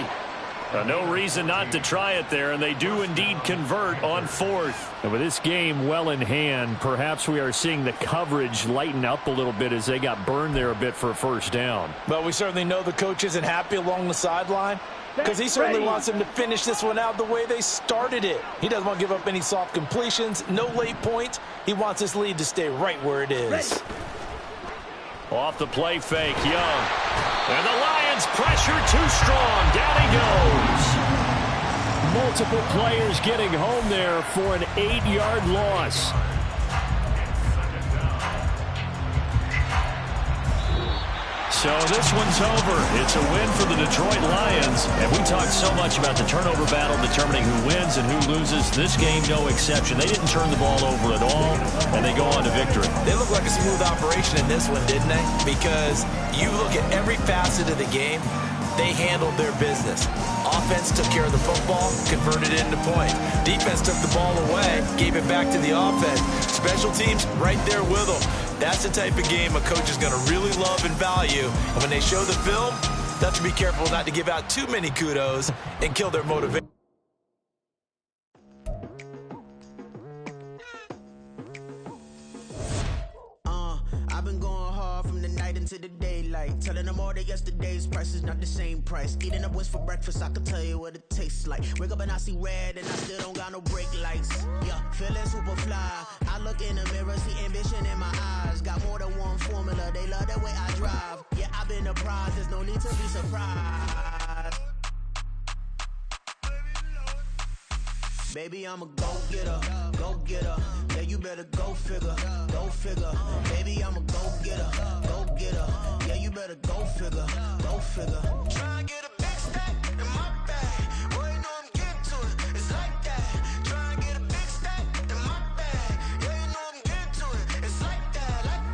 No reason not to try it there, and they do indeed convert on fourth. And with this game well in hand, perhaps we are seeing the coverage lighten up a little bit as they got burned there a bit for a first down. But we certainly know the coach isn't happy along the sideline because he certainly wants them to finish this one out the way they started it. He doesn't want to give up any soft completions, no late points. He wants this lead to stay right where it is. Off the play fake, Young. And the Lions pressure too strong. Down he goes. Multiple players getting home there for an 8-yard loss. So this one's over. It's a win for the Detroit Lions. And we talked so much about the turnover battle determining who wins and who loses. This game, no exception. They didn't turn the ball over at all, and they go on to victory. They look like a smooth operation in this one, didn't they? Because you look at every facet of the game, they handled their business. Offense took care of the football, converted it into points. Defense took the ball away, gave it back to the offense. Special teams right there with them. That's the type of game a coach is going to really love and value. And when they show the film, they have to be careful not to give out too many kudos and kill their motivation. I've been going hard from the night into the daylight, telling them all that yesterday's price is not the same price. Eating up wings for breakfast, I can tell you what it tastes like. Wake up and I see red and I still don't got no brake lights. Yeah, feeling super fly. I look in the mirror, see ambition in my eyes. Got more than one formula, they love the way I drive. Yeah, I've been a prize, there's no need to be surprised. Baby, I'm a go-getter, go-getter. Yeah, you better go figure, go figure. Baby, I'm a go-getter, go-getter. Yeah, you better go figure, go figure. Try and get a big stack in my bag. Boy, you know I'm getting to it, it's like that. Try and get a big stack in my bag. Yeah, you know I'm getting to it, it's like that, like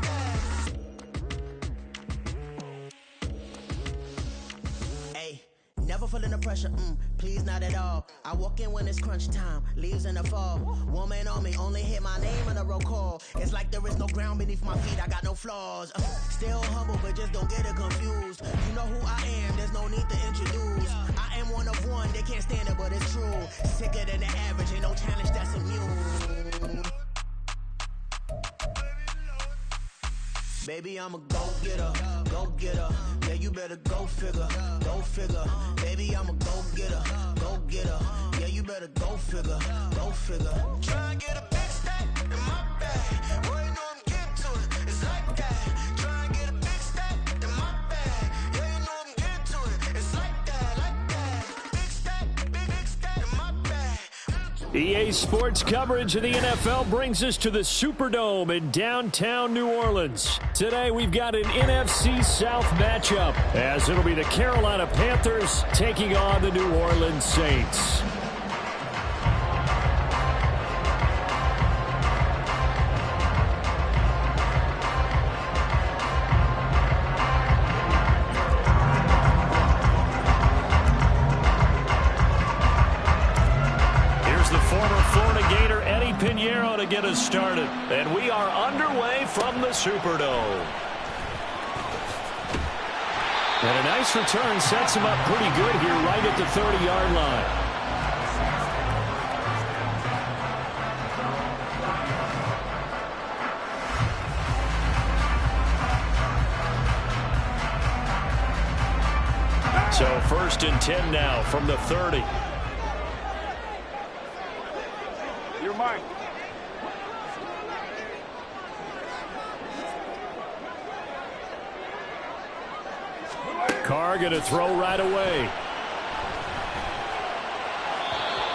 that. Hey, never feeling the pressure, please not at all. I walk in when it's crunch time, leaves in the fall. Woman on me, only hit my name on the roll call. It's like there is no ground beneath my feet, I got no flaws. Still humble, but just don't get it confused. You know who I am, there's no need to introduce. I am one of one, they can't stand it, but it's true. Sicker than the average, ain't no challenge that's immune. Baby, I'm a go-getter, go-getter. Yeah, you better go figure, go figure. Baby, I'm a go-getter, go-getter. Yeah, you better go figure, go figure. Try and get a big stack in my bag. Boy, you know I'm getting to it, it's like that. Try and get a big stack in my bag. Yeah, you know I'm getting to it, it's like that, like that. Big stack, big stack in my bag. EA Sports coverage of the NFL brings us to the Superdome in downtown New Orleans. Today we've got an NFC South matchup as it'll be the Carolina Panthers taking on the New Orleans Saints. To get us started, and we are underway from the Superdome. And a nice return sets him up pretty good here right at the 30-yard line. So 1st and 10 now from the 30. You're mine. Carr going to throw right away.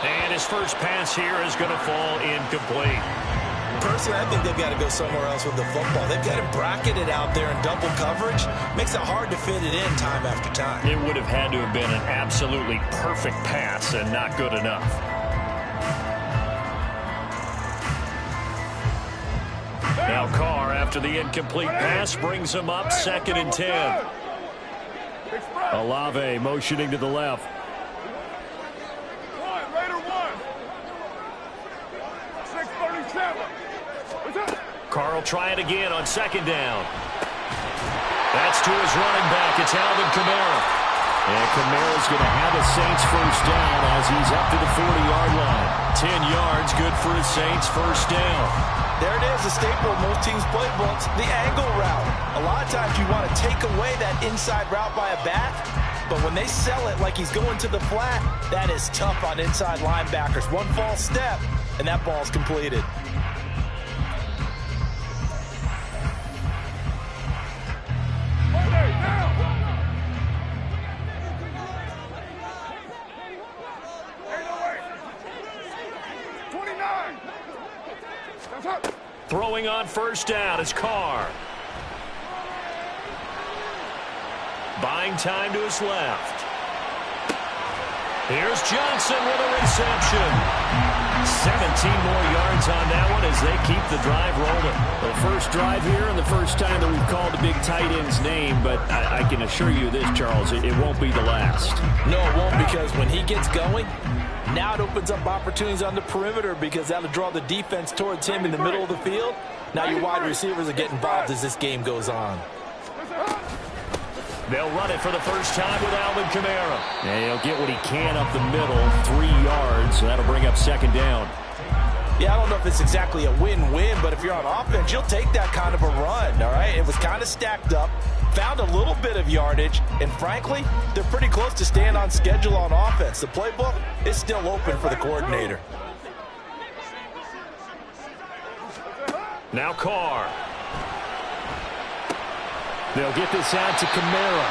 And his first pass here is going to fall incomplete. Personally, I think they've got to go somewhere else with the football. They've got him bracketed out there in double coverage. Makes it hard to fit it in time after time. It would have had to have been an absolutely perfect pass and not good enough. Now Carr, after the incomplete pass, brings him up 2nd and 10. Olave motioning to the left. Raider 1. 637. Carr will try it again on 2nd down. That's to his running back. It's Alvin Kamara. And Kamara's going to have a Saints first down as he's up to the 40-yard line. 10 yards, good for a Saints first down. There it is, a staple of most teams' playbooks, the angle route. A lot of times you want to take away that inside route by a back, but when they sell it like he's going to the flat, that is tough on inside linebackers. One false step, and that ball's completed. Throwing on first down is Carr. Buying time to his left. Here's Johnson with a reception. 17 more yards on that one as they keep the drive rolling. The first drive here and the first time that we've called the big tight end's name, but I can assure you this, Charles, it won't be the last. No, it won't, because when he gets going, now it opens up opportunities on the perimeter because that'll draw the defense towards him in the middle of the field. Now your wide receivers are getting involved as this game goes on. They'll run it for the first time with Alvin Kamara. And he'll get what he can up the middle, 3 yards. So that'll bring up second down. Yeah, I don't know if it's exactly a win-win, but if you're on offense, you'll take that kind of a run, all right? It was kind of stacked up, found a little bit of yardage, and frankly, they're pretty close to staying on schedule on offense. The playbook is still open for the coordinator. Now Carr. They'll get this out to Kamara.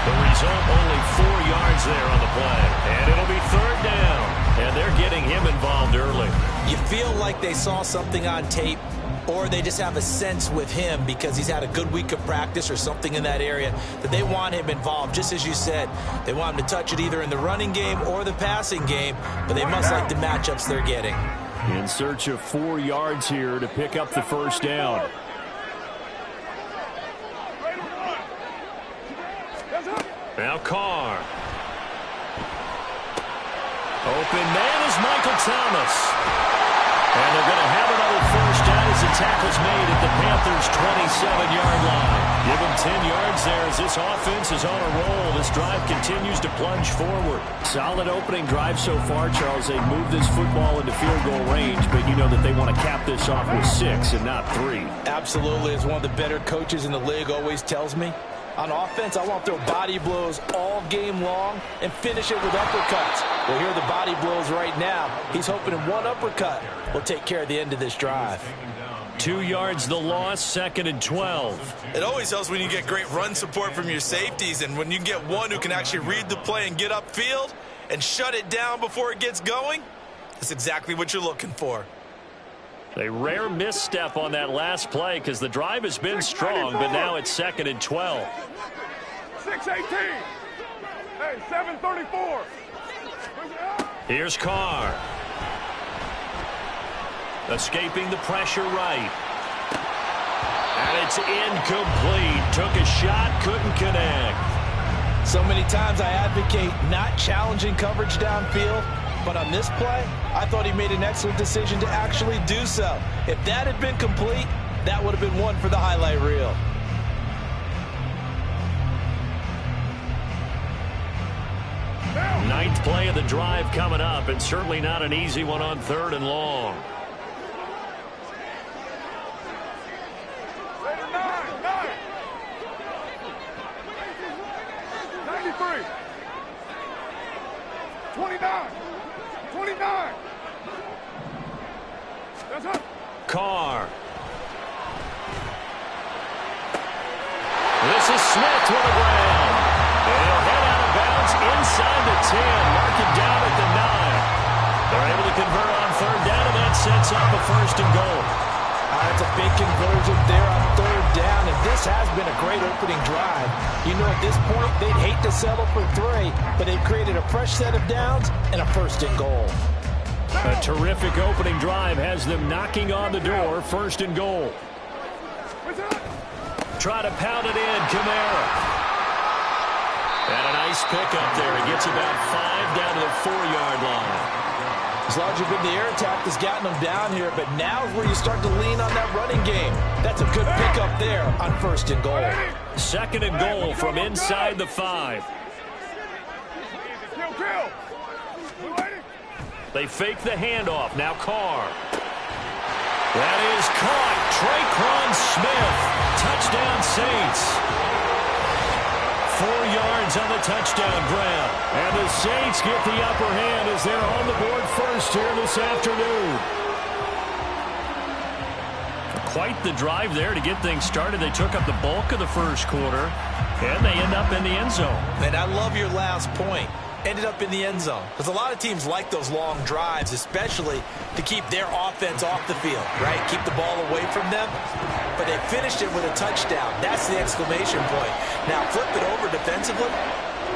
The result, only 4 yards there on the play. And it'll be third down. And they're getting him involved early. You feel like they saw something on tape, or they just have a sense with him because he's had a good week of practice or something in that area that they want him involved. Just as you said, they want him to touch it either in the running game or the passing game, but they must like the matchups they're getting. In search of 4 yards here to pick up the first down. Now Carr. Open man is Michael Thomas. And they're going to have another first down as the tackle's made at the Panthers' 27-yard line. Give them 10 yards there as this offense is on a roll. This drive continues to plunge forward. Solid opening drive so far, Charles. They've moved this football into field goal range, but you know that they want to cap this off with 6 and not 3. Absolutely. As one of the better coaches in the league always tells me, on offense, I want to throw body blows all game long and finish it with uppercuts. Well, here are the body blows right now. He's hoping in one uppercut will take care of the end of this drive. 2 yards the loss, 2nd and 12. It always helps when you get great run support from your safeties, and when you get one who can actually read the play and get upfield and shut it down before it gets going, that's exactly what you're looking for. A rare misstep on that last play because the drive has been strong, but now it's 2nd and 12. 6-18. Hey, 7-34. Here's Carr. Escaping the pressure right. And it's incomplete. Took a shot, couldn't connect. So many times I advocate not challenging coverage downfield, but on this play, I thought he made an excellent decision to actually do so. If that had been complete, that would have been one for the highlight reel. Ninth play of the drive coming up, and certainly not an easy one on 3rd and long. Carr. This is Smith with the ground. And he'll head out of bounds inside the 10. Mark it down at the 9. They're able to convert on 3rd down, and that sets up a 1st and goal. That's a big conversion there on 3rd down, and this has been a great opening drive. You know, at this point, they'd hate to settle for 3, but they've created a fresh set of downs and a 1st and goal. A terrific opening drive has them knocking on the door, 1st and goal. Try to pound it in, Kamara. And a nice pickup there. He gets about 5 down to the 4-yard line. As largely been the air attack that's gotten them down here, but now is where you start to lean on that running game. That's a good pickup there on 1st and goal. 2nd and goal from inside the 5. kill. They fake the handoff. Now Carr. That is caught. Traquan Smith. Touchdown Saints. 4 yards on the touchdown grab. And the Saints get the upper hand as they're on the board first here this afternoon. Quite the drive there to get things started. They took up the bulk of the first quarter, and they end up in the end zone. And I love your last point. Ended up in the end zone. Because a lot of teams like those long drives, especially to keep their offense off the field, right? Keep the ball away from them. But they finished it with a touchdown. That's the exclamation point. Now, flip it over defensively.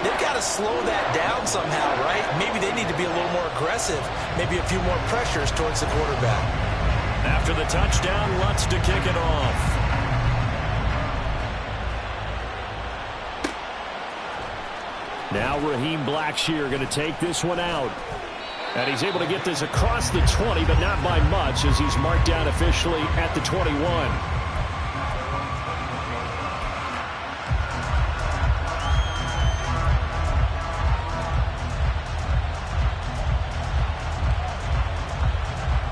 They've got to slow that down somehow, right? Maybe they need to be a little more aggressive. Maybe a few more pressures towards the quarterback. After the touchdown, Lutz to kick it off. Now Raheem Blackshear going to take this one out. And he's able to get this across the 20, but not by much as he's marked down officially at the 21.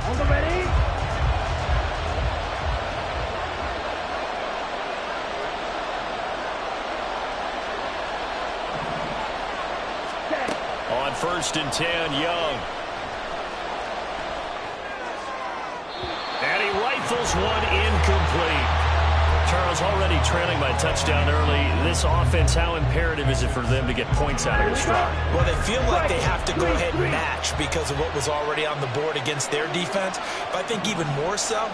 On the ready? On 1st and 10, Young. And he rifles one incomplete. Charles, already trailing by touchdown early. This offense, how imperative is it for them to get points out of this drive? Well, they feel like they have to go ahead and match because of what was already on the board against their defense. But I think even more so,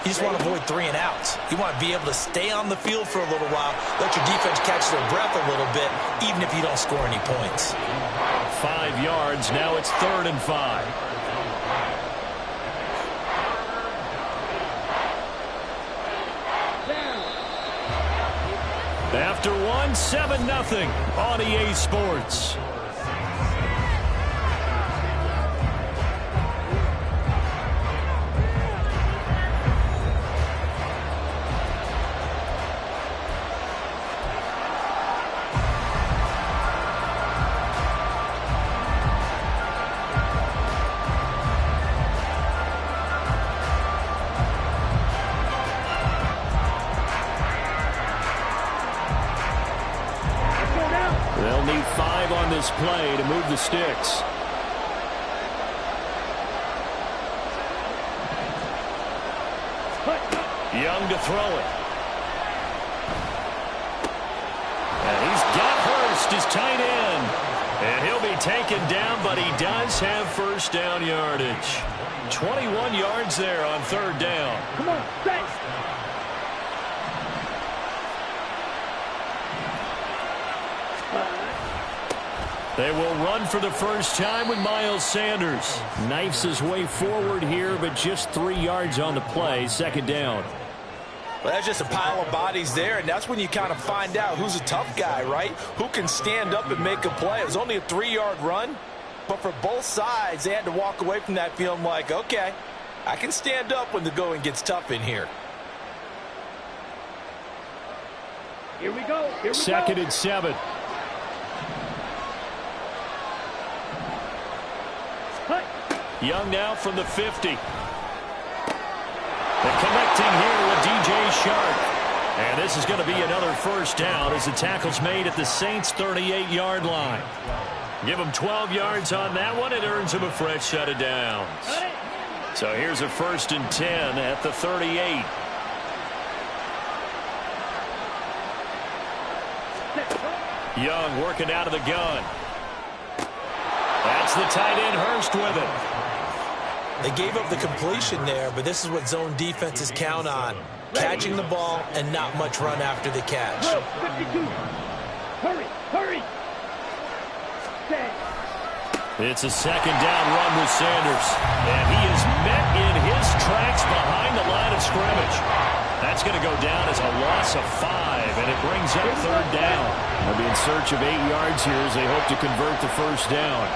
you just want to avoid 3 and outs. You want to be able to stay on the field for a little while, let your defense catch their breath a little bit, even if you don't score any points. 5 yards. Now it's 3rd and 5. After one, 7-0 on EA Sports. They'll need 5 on this play to move the sticks. Young to throw it. And he's got Hurst, his tight end. And he'll be taken down, but he does have first down yardage. 21 yards there on 3rd down. Come on, set. They will run for the first time with Miles Sanders. Knifes his way forward here, but just 3 yards on the play. 2nd down. Well, that's just a pile of bodies there, and that's when you kind of find out who's a tough guy, right? Who can stand up and make a play. It was only a 3-yard run, but for both sides, they had to walk away from that feeling like, okay, I can stand up when the going gets tough in here. Here we go. Here we 2nd go. and 7. Young now from the 50. They're connecting here with DJ Shark. And this is going to be another first down as the tackle's made at the Saints' 38-yard line. Give them 12 yards on that one. It earns them a fresh set of downs. So here's a 1st and 10 at the 38. Young working out of the gun. That's the tight end Hurst with it. They gave up the completion there, but this is what zone defenses count on. Catching the ball and not much run after the catch. 52. Hurry, hurry. It's a 2nd down run with Sanders. And he is met in his tracks behind the line of scrimmage. That's going to go down as a loss of 5, and it brings up 3rd down. They'll be in search of 8 yards here as they hope to convert the first down.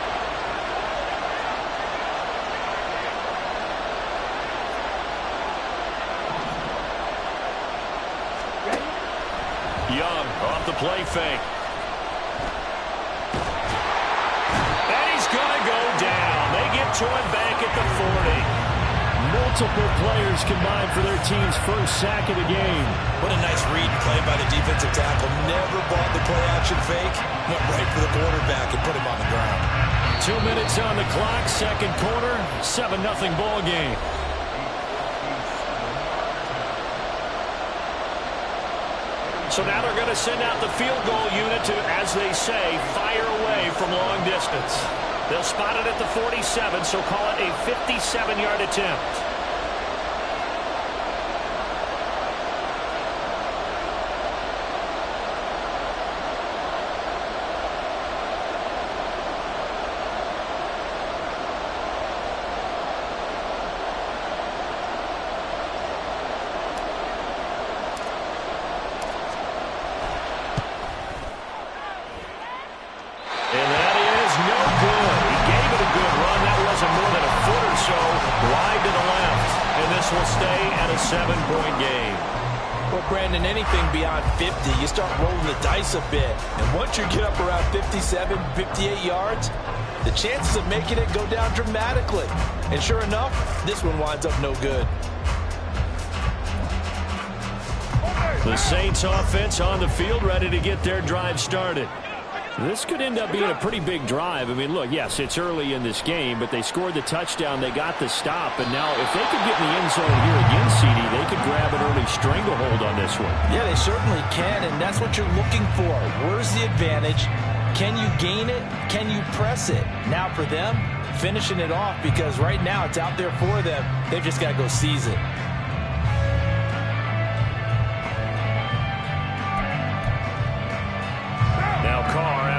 Young off the play fake. to him back at the 40. Multiple players combined for their team's first sack of the game. What a nice read play by the defensive tackle. Never bought the play-action fake. Went right for the quarterback and put him on the ground. 2 minutes on the clock, second quarter, 7-0 ball game. So now they're going to send out the field goal unit to, as they say, fire away from long distance. They'll spot it at the 47, so call it a 57-yard attempt. Will stay at a 7-point game. Well, Brandon, anything beyond 50, you start rolling the dice a bit. And once you get up around 57, 58 yards, the chances of making it go down dramatically. And sure enough, this one winds up no good. The Saints offense on the field, ready to get their drive started. This could end up being a pretty big drive. I mean, look, yes, it's early in this game, but they scored the touchdown, they got the stop, and now if they could get in the end zone here again, CD, they could grab an early stranglehold on this one. Yeah, they certainly can, and that's what you're looking for. Where's the advantage? Can you gain it? Can you press it? Now for them, finishing it off, because right now it's out there for them. They've just got to go seize it.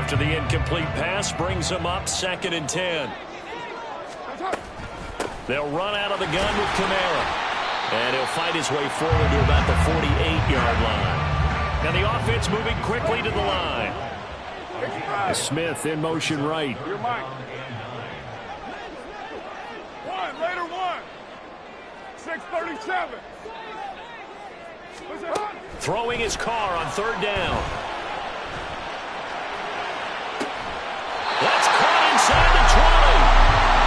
After the incomplete pass, brings them up 2nd and 10. They'll run out of the gun with Kamara. And he'll fight his way forward to about the 48-yard line. Now the offense moving quickly to the line. Smith in motion right. You're Mike. Later one. 6:37. Throwing his car on 3rd down. That's caught inside the 20.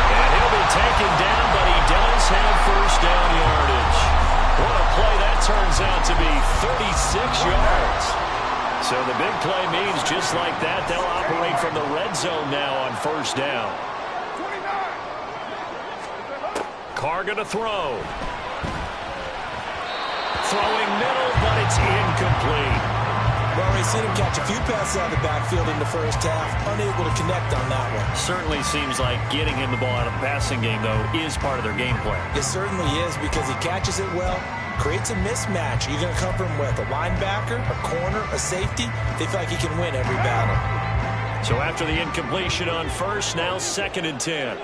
And he'll be taken down, but he does have first down yardage. What a play that turns out to be, 36 yards. So the big play means just like that, they'll operate from the red zone now on first down. 29. Carr gonna throw. Throwing middle, but it's incomplete. Well, we've seen him catch a few passes out of the backfield in the first half, unable to connect on that one. Certainly seems like getting him the ball out of the passing game, though, is part of their game plan. It certainly is, because he catches it well, creates a mismatch. You're going to cover him with a linebacker, a corner, a safety. They feel like he can win every battle. So after the incompletion on first, now 2nd and 10.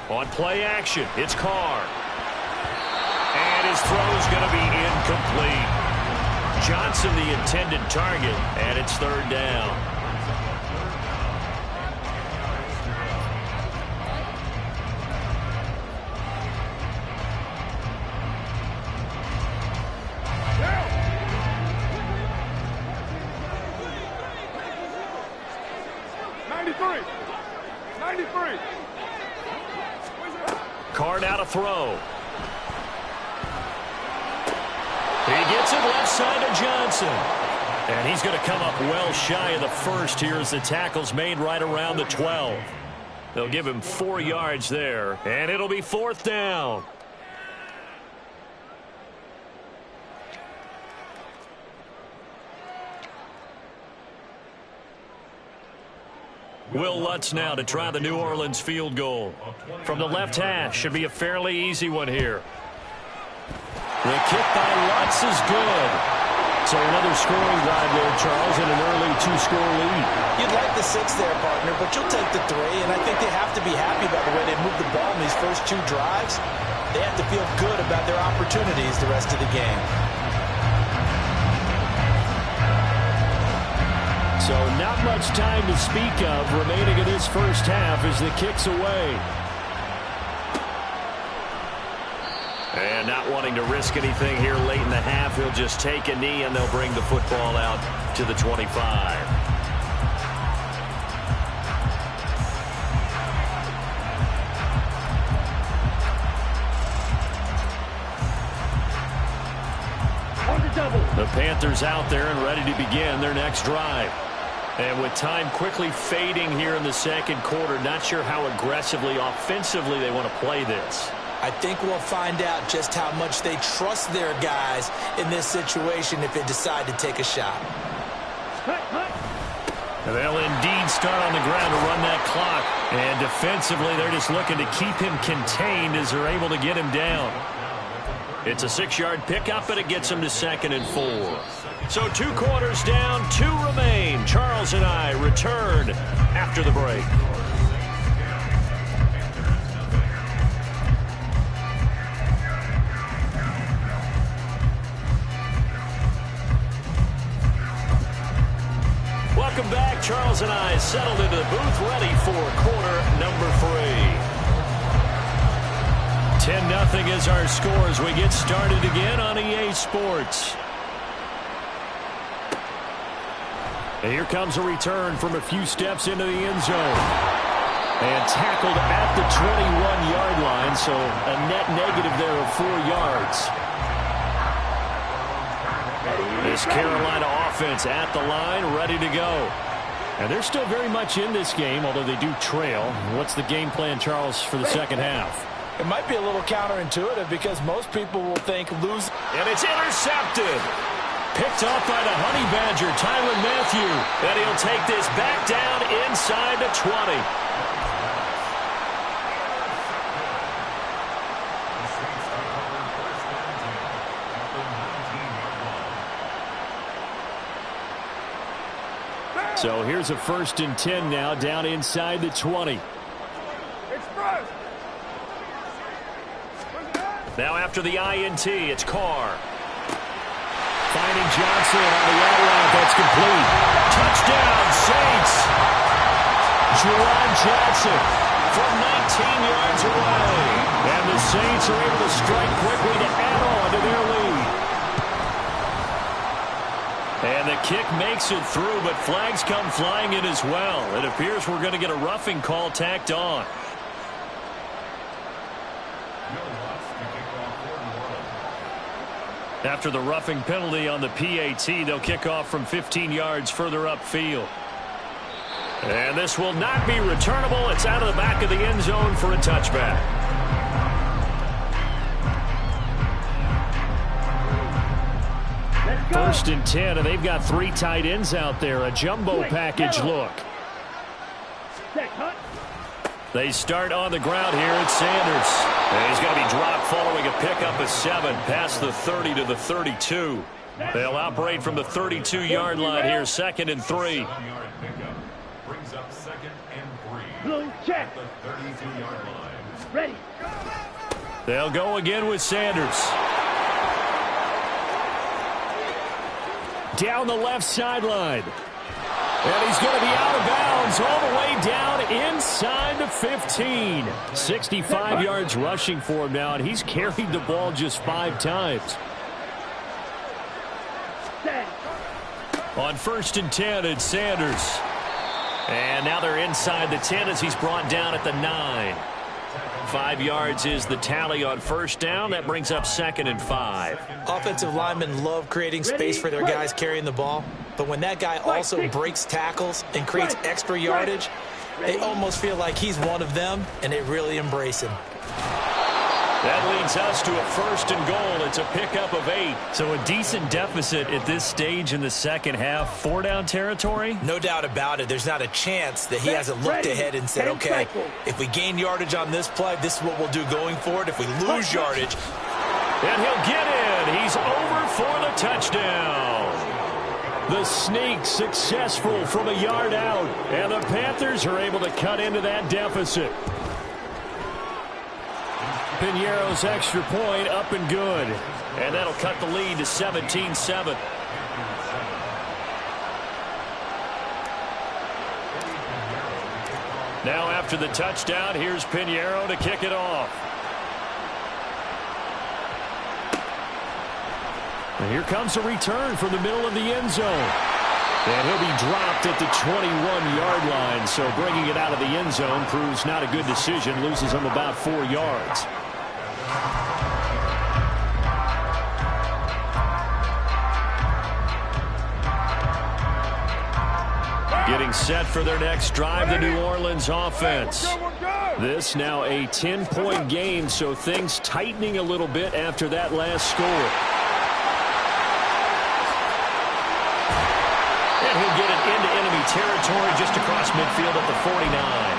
On play action, it's Carr. And his throw's going to be incomplete. Johnson the intended target, and it's 3rd down. Carr now to throw. He gets it left side to Johnson. And he's going to come up well shy of the first here as the tackle's made right around the 12. They'll give him 4 yards there, and it'll be 4th down. Will Lutz now to try the New Orleans field goal. From the left hash, should be a fairly easy one here. The kick by Lutz is good. So another scoring drive there, Charles, and an early 2-score lead. You'd like the 6 there, partner, but you'll take the 3, and I think they have to be happy about the way they moved the ball in these first 2 drives. They have to feel good about their opportunities the rest of the game. So not much time to speak of remaining in this first half as the kick's away. And not wanting to risk anything here late in the half, he'll just take a knee and they'll bring the football out to the 25. The Panthers out there and ready to begin their next drive. And with time quickly fading here in the second quarter, not sure how aggressively, offensively they want to play this. I think we'll find out just how much they trust their guys in this situation if they decide to take a shot. They'll indeed start on the ground to run that clock. And defensively, they're just looking to keep him contained as they're able to get him down. It's a 6-yard pickup, and it gets him to 2nd and 4. So 2 quarters down, 2 remain. Charles and I return after the break. Welcome back. Charles and I settled into the booth, ready for quarter number 3. 10-0 is our score as we get started again on EA Sports. And here comes a return from a few steps into the end zone. And tackled at the 21-yard line, so a net negative there of 4 yards. This Carolina offense at the line, ready to go. And they're still very much in this game, although they do trail. What's the game plan, Charles, for the second half? It might be a little counterintuitive because most people will think lose. And it's intercepted. Picked off by the Honey Badger, Tyrann Mathieu. And he'll take this back down inside the 20. So here's a 1st and 10 now, down inside the 20. Now after the INT, it's Carr. Finding Johnson on the out route. That's complete. Touchdown, Saints. Juwan Johnson from 19 yards away. And the Saints are able to strike quickly to add on to their lead. And the kick makes it through, but flags come flying in as well. It appears we're going to get a roughing call tacked on. After the roughing penalty on the PAT, they'll kick off from 15 yards further upfield. And this will not be returnable. It's out of the back of the end zone for a touchback. First and 10, and they've got 3 tight ends out there. A jumbo package look. They start on the ground here. It's Sanders. And he's going to be dropped following a pickup of 7 past the 30 to the 32. They'll operate from the 32-yard line here, 2nd and 3. Brings up 2nd and 3. Blue check. The 32-yard line. Ready. They'll go again with Sanders. Down the left sideline. And he's going to be out of bounds all the way down inside the 15. 65 yards rushing for him now, and he's carried the ball just 5 times. On 1st and 10, it's Sanders. And now they're inside the 10 as he's brought down at the 9. 5 yards is the tally on 1st down. That brings up 2nd and 5. Offensive linemen love creating space for their guys carrying the ball. But when that guy also breaks tackles and creates extra yardage, they almost feel like he's one of them, and they really embrace him. That leads us to a 1st and goal. It's a pickup of 8. So a decent deficit at this stage in the second half. 4-down territory? No doubt about it. There's not a chance that he hasn't looked ahead and said, okay, if we gain yardage on this play, this is what we'll do going forward. If we lose yardage. And he'll get in. He's over for the touchdown. The sneak successful from a yard out. And the Panthers are able to cut into that deficit. Piñeiro's extra point up and good. And that'll cut the lead to 17-7. Now after the touchdown, here's Piñeiro to kick it off. And here comes a return from the middle of the end zone. And he'll be dropped at the 21-yard line. So bringing it out of the end zone proves not a good decision. Loses him about 4 yards. set for their next drive, the New Orleans offense. This now a 10-point game, so things tightening a little bit after that last score. And he'll get it into enemy territory just across midfield at the 49.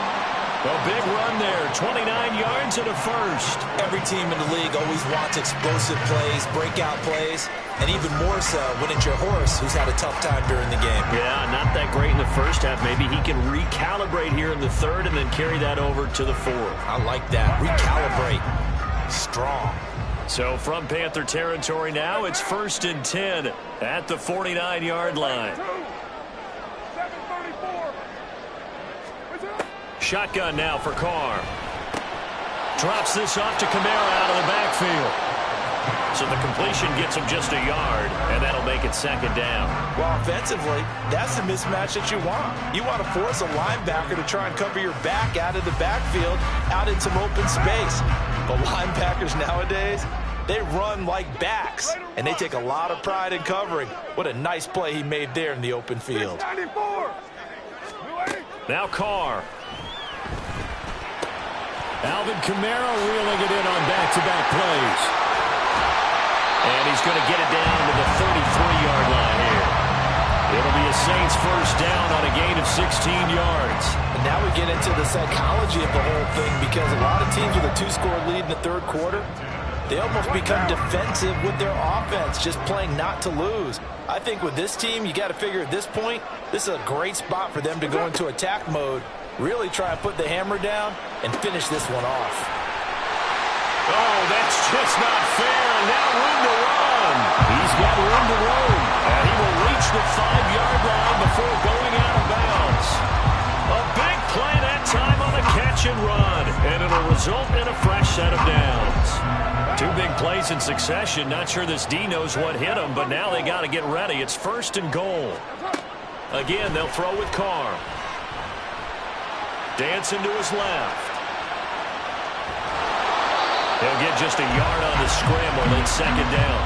A big run there, 29 yards and a first. Every team in the league always wants explosive plays, breakout plays, and even more so when it's your horse who's had a tough time during the game. Yeah, not that great in the first half. Maybe he can recalibrate here in the third and then carry that over to the fourth. I like that. Recalibrate. Strong. So from Panther territory now, it's 1st and 10 at the 49-yard line. Shotgun now for Carr. Drops this off to Kamara out of the backfield. So the completion gets him just a yard, and that'll make it 2nd down. Well, offensively, that's the mismatch that you want. You want to force a linebacker to try and cover your back out of the backfield, out in some open space. But linebackers nowadays, they run like backs, and they take a lot of pride in covering. What a nice play he made there in the open field. Now Carr. Alvin Kamara reeling it in on back-to-back plays. And he's going to get it down to the 33-yard line here. It'll be a Saints 1st down on a gain of 16 yards. And now we get into the psychology of the whole thing, because a lot of teams with a 2-score lead in the third quarter, they almost become defensive with their offense, just playing not to lose. I think with this team, you got to figure at this point, this is a great spot for them to go into attack mode, really try and put the hammer down and finish this one off. Oh, that's just not fair. And now room to run. He's got room to roam. And he will reach the 5-yard line before going out of bounds. A big play that time on the catch and run. And it'll result in a fresh set of downs. 2 big plays in succession. Not sure this D knows what hit him, but now they got to get ready. It's 1st and goal. Again, they'll throw with Carr. Dancing to his left. He'll get just a yard on the scramble, then 2nd down.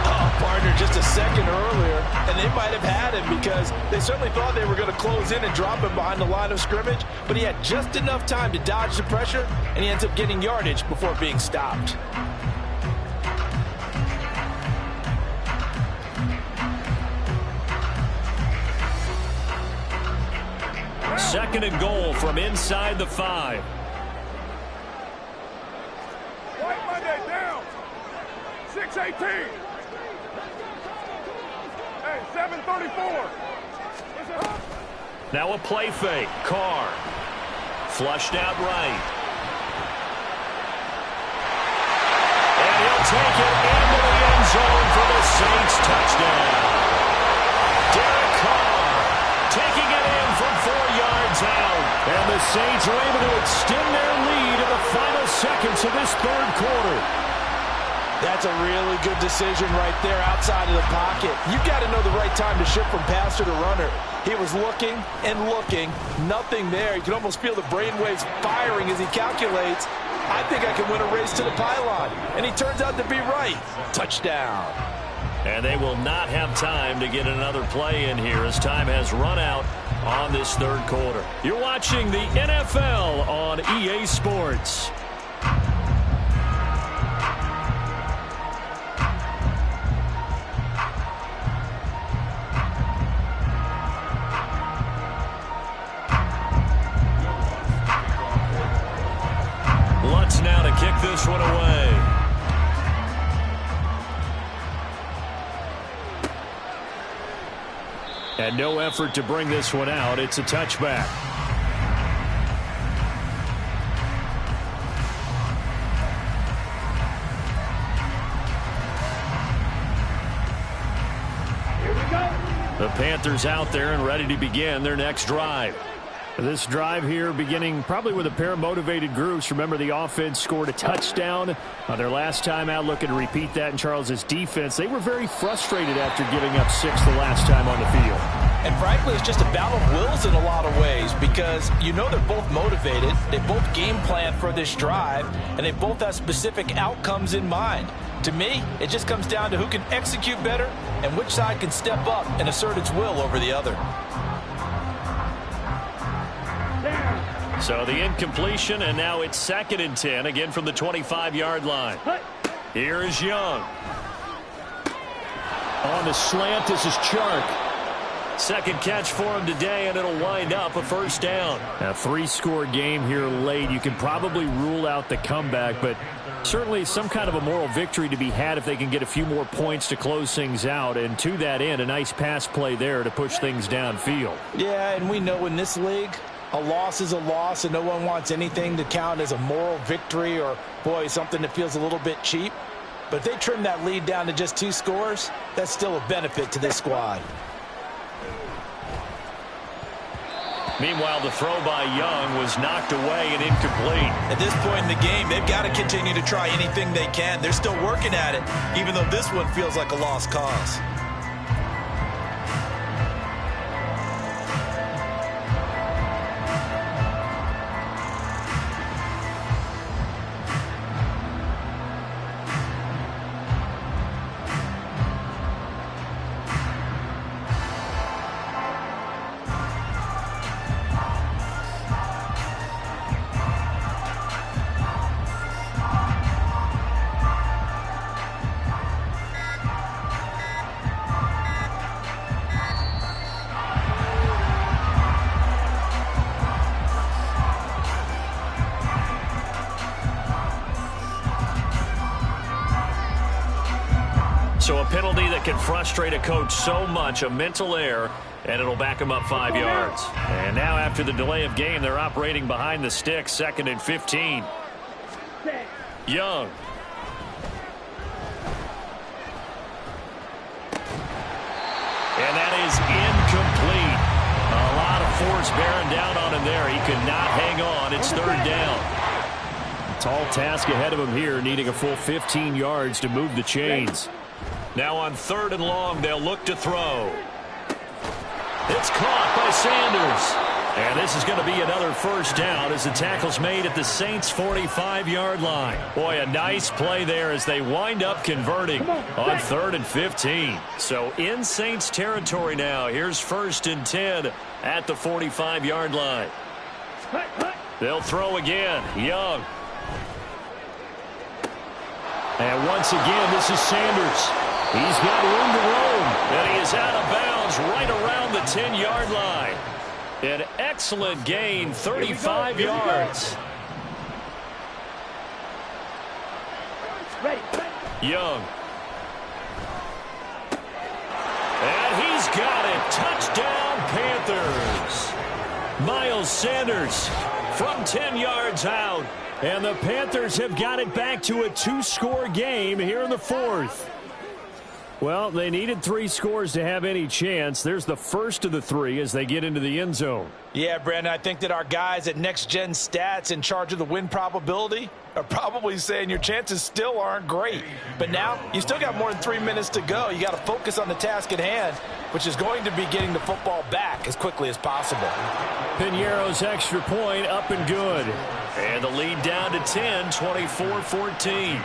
Oh, partner, just a second earlier, and they might have had him because they certainly thought they were going to close in and drop him behind the line of scrimmage, but he had just enough time to dodge the pressure, and he ends up getting yardage before being stopped. Second and goal from inside the 5. White Monday down. 6:18. Hey, 7:34. Now a play fake. Carr. Flushed out right. And he'll take it into the end zone for the Saints touchdown. Derek Carr taking it in from 4 yards out. And the Saints are able to extend their lead in the final seconds of this third quarter. That's a really good decision right there outside of the pocket. You've got to know the right time to shift from passer to runner. He was looking and looking, nothing there. You can almost feel the brainwaves firing as he calculates, I think I can win a race to the pylon. And he turns out to be right. Touchdown. And they will not have time to get another play in here as time has run out on this third quarter. You're watching the NFL on EA Sports. Lutz now to kick this one away. And no effort to bring this one out. It's a touchback. Here we go. The Panthers out there and ready to begin their next drive. This drive here beginning probably with a pair of motivated groups. Remember, the offense scored a touchdown their last time out. Looking to repeat that in Charles's defense. They were very frustrated after giving up 6 the last time on the field. And frankly, it's just a battle of wills in a lot of ways because you know they're both motivated. They both game plan for this drive, and they both have specific outcomes in mind. To me, it just comes down to who can execute better and which side can step up and assert its will over the other. So the incompletion, and now it's 2nd and 10, again from the 25-yard line. Here is Young. On the slant, this is Chark. Second catch for him today, and it'll wind up a first down. A 3-score game here late. You can probably rule out the comeback, but certainly some kind of a moral victory to be had if they can get a few more points to close things out. And to that end, a nice pass play there to push things downfield. Yeah, and we know in this league, a loss is a loss, and no one wants anything to count as a moral victory or, boy, something that feels a little bit cheap. But if they trim that lead down to just 2 scores, that's still a benefit to this squad. Meanwhile, the throw by Young was knocked away and incomplete. At this point in the game, they've got to continue to try anything they can. They're still working at it, even though this one feels like a lost cause. So a penalty that can frustrate a coach so much, a mental error, and it'll back him up 5 yards. And now after the delay of game, they're operating behind the sticks, 2nd and 15. Young. And that is incomplete. A lot of force bearing down on him there. He could not hang on. It's 3rd down. Tall task ahead of him here, needing a full 15 yards to move the chains. Now on 3rd and long, they'll look to throw. It's caught by Sanders. And this is going to be another first down as the tackle's made at the Saints' 45-yard line. Boy, a nice play there as they wind up converting on 3rd and 15. So in Saints territory now. Here's 1st and 10 at the 45-yard line. They'll throw again. Young. And once again, this is Sanders. He's got room to roam. And he is out of bounds right around the 10-yard line. An excellent gain, 35 yards. Young. And he's got it. Touchdown, Panthers. Miles Sanders from 10 yards out. And the Panthers have got it back to a 2-score game here in the 4th. Well, they needed 3 scores to have any chance. There's the first of the 3 as they get into the end zone. Yeah, Brandon, I think that our guys at Next Gen Stats in charge of the win probability are probably saying your chances still aren't great. But now, you still got more than 3 minutes to go. You got to focus on the task at hand, which is going to be getting the football back as quickly as possible. Piñeiro's extra point up and good. And the lead down to 10, 24-14.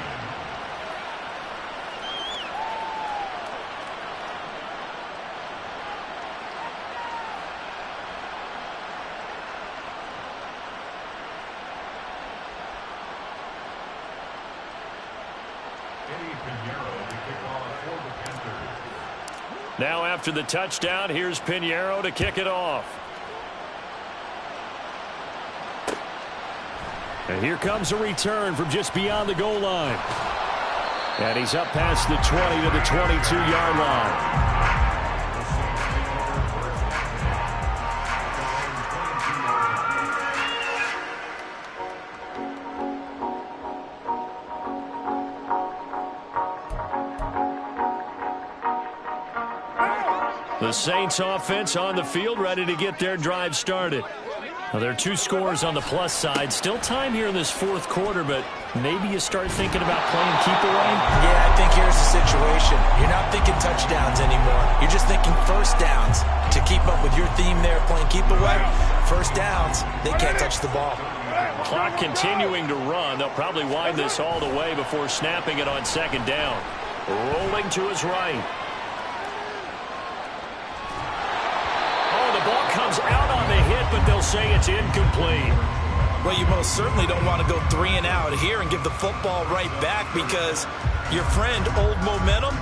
Now after the touchdown, here's Piñeiro to kick it off. And here comes a return from just beyond the goal line. And he's up past the 20 to the 22-yard line. The Saints offense on the field, ready to get their drive started. Now, there are 2 scores on the plus side. Still time here in this 4th quarter, but maybe you start thinking about playing keep away. Yeah, I think here's the situation. You're not thinking touchdowns anymore. You're just thinking first downs. To keep up with your theme there, playing keep away, first downs, they can't touch the ball. Clock continuing to run. They'll probably wind this all the way before snapping it on 2nd down. Rolling to his right. Oh, the ball comes out on the hit, but they'll say it's incomplete. Well, you most certainly don't want to go 3 and out here and give the football right back, because your friend, Old Momentum,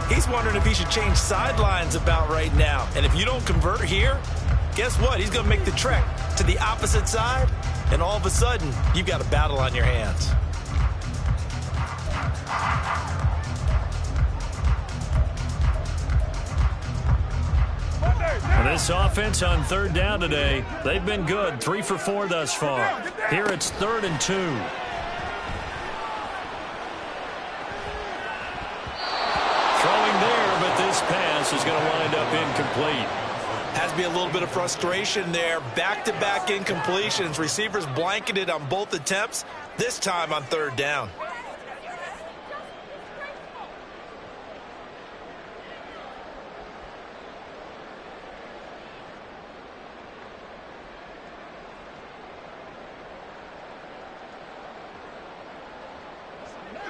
he's wondering if he should change sidelines about right now. And if you don't convert here, guess what? He's going to make the trek to the opposite side, and all of a sudden, you've got a battle on your hands. This offense on 3rd down today, they've been good. 3 for 4 thus far. Here it's 3rd and 2. Throwing there, but this pass is going to wind up incomplete. Has to be a little bit of frustration there. Back-to-back incompletions. Receivers blanketed on both attempts, this time on 3rd down.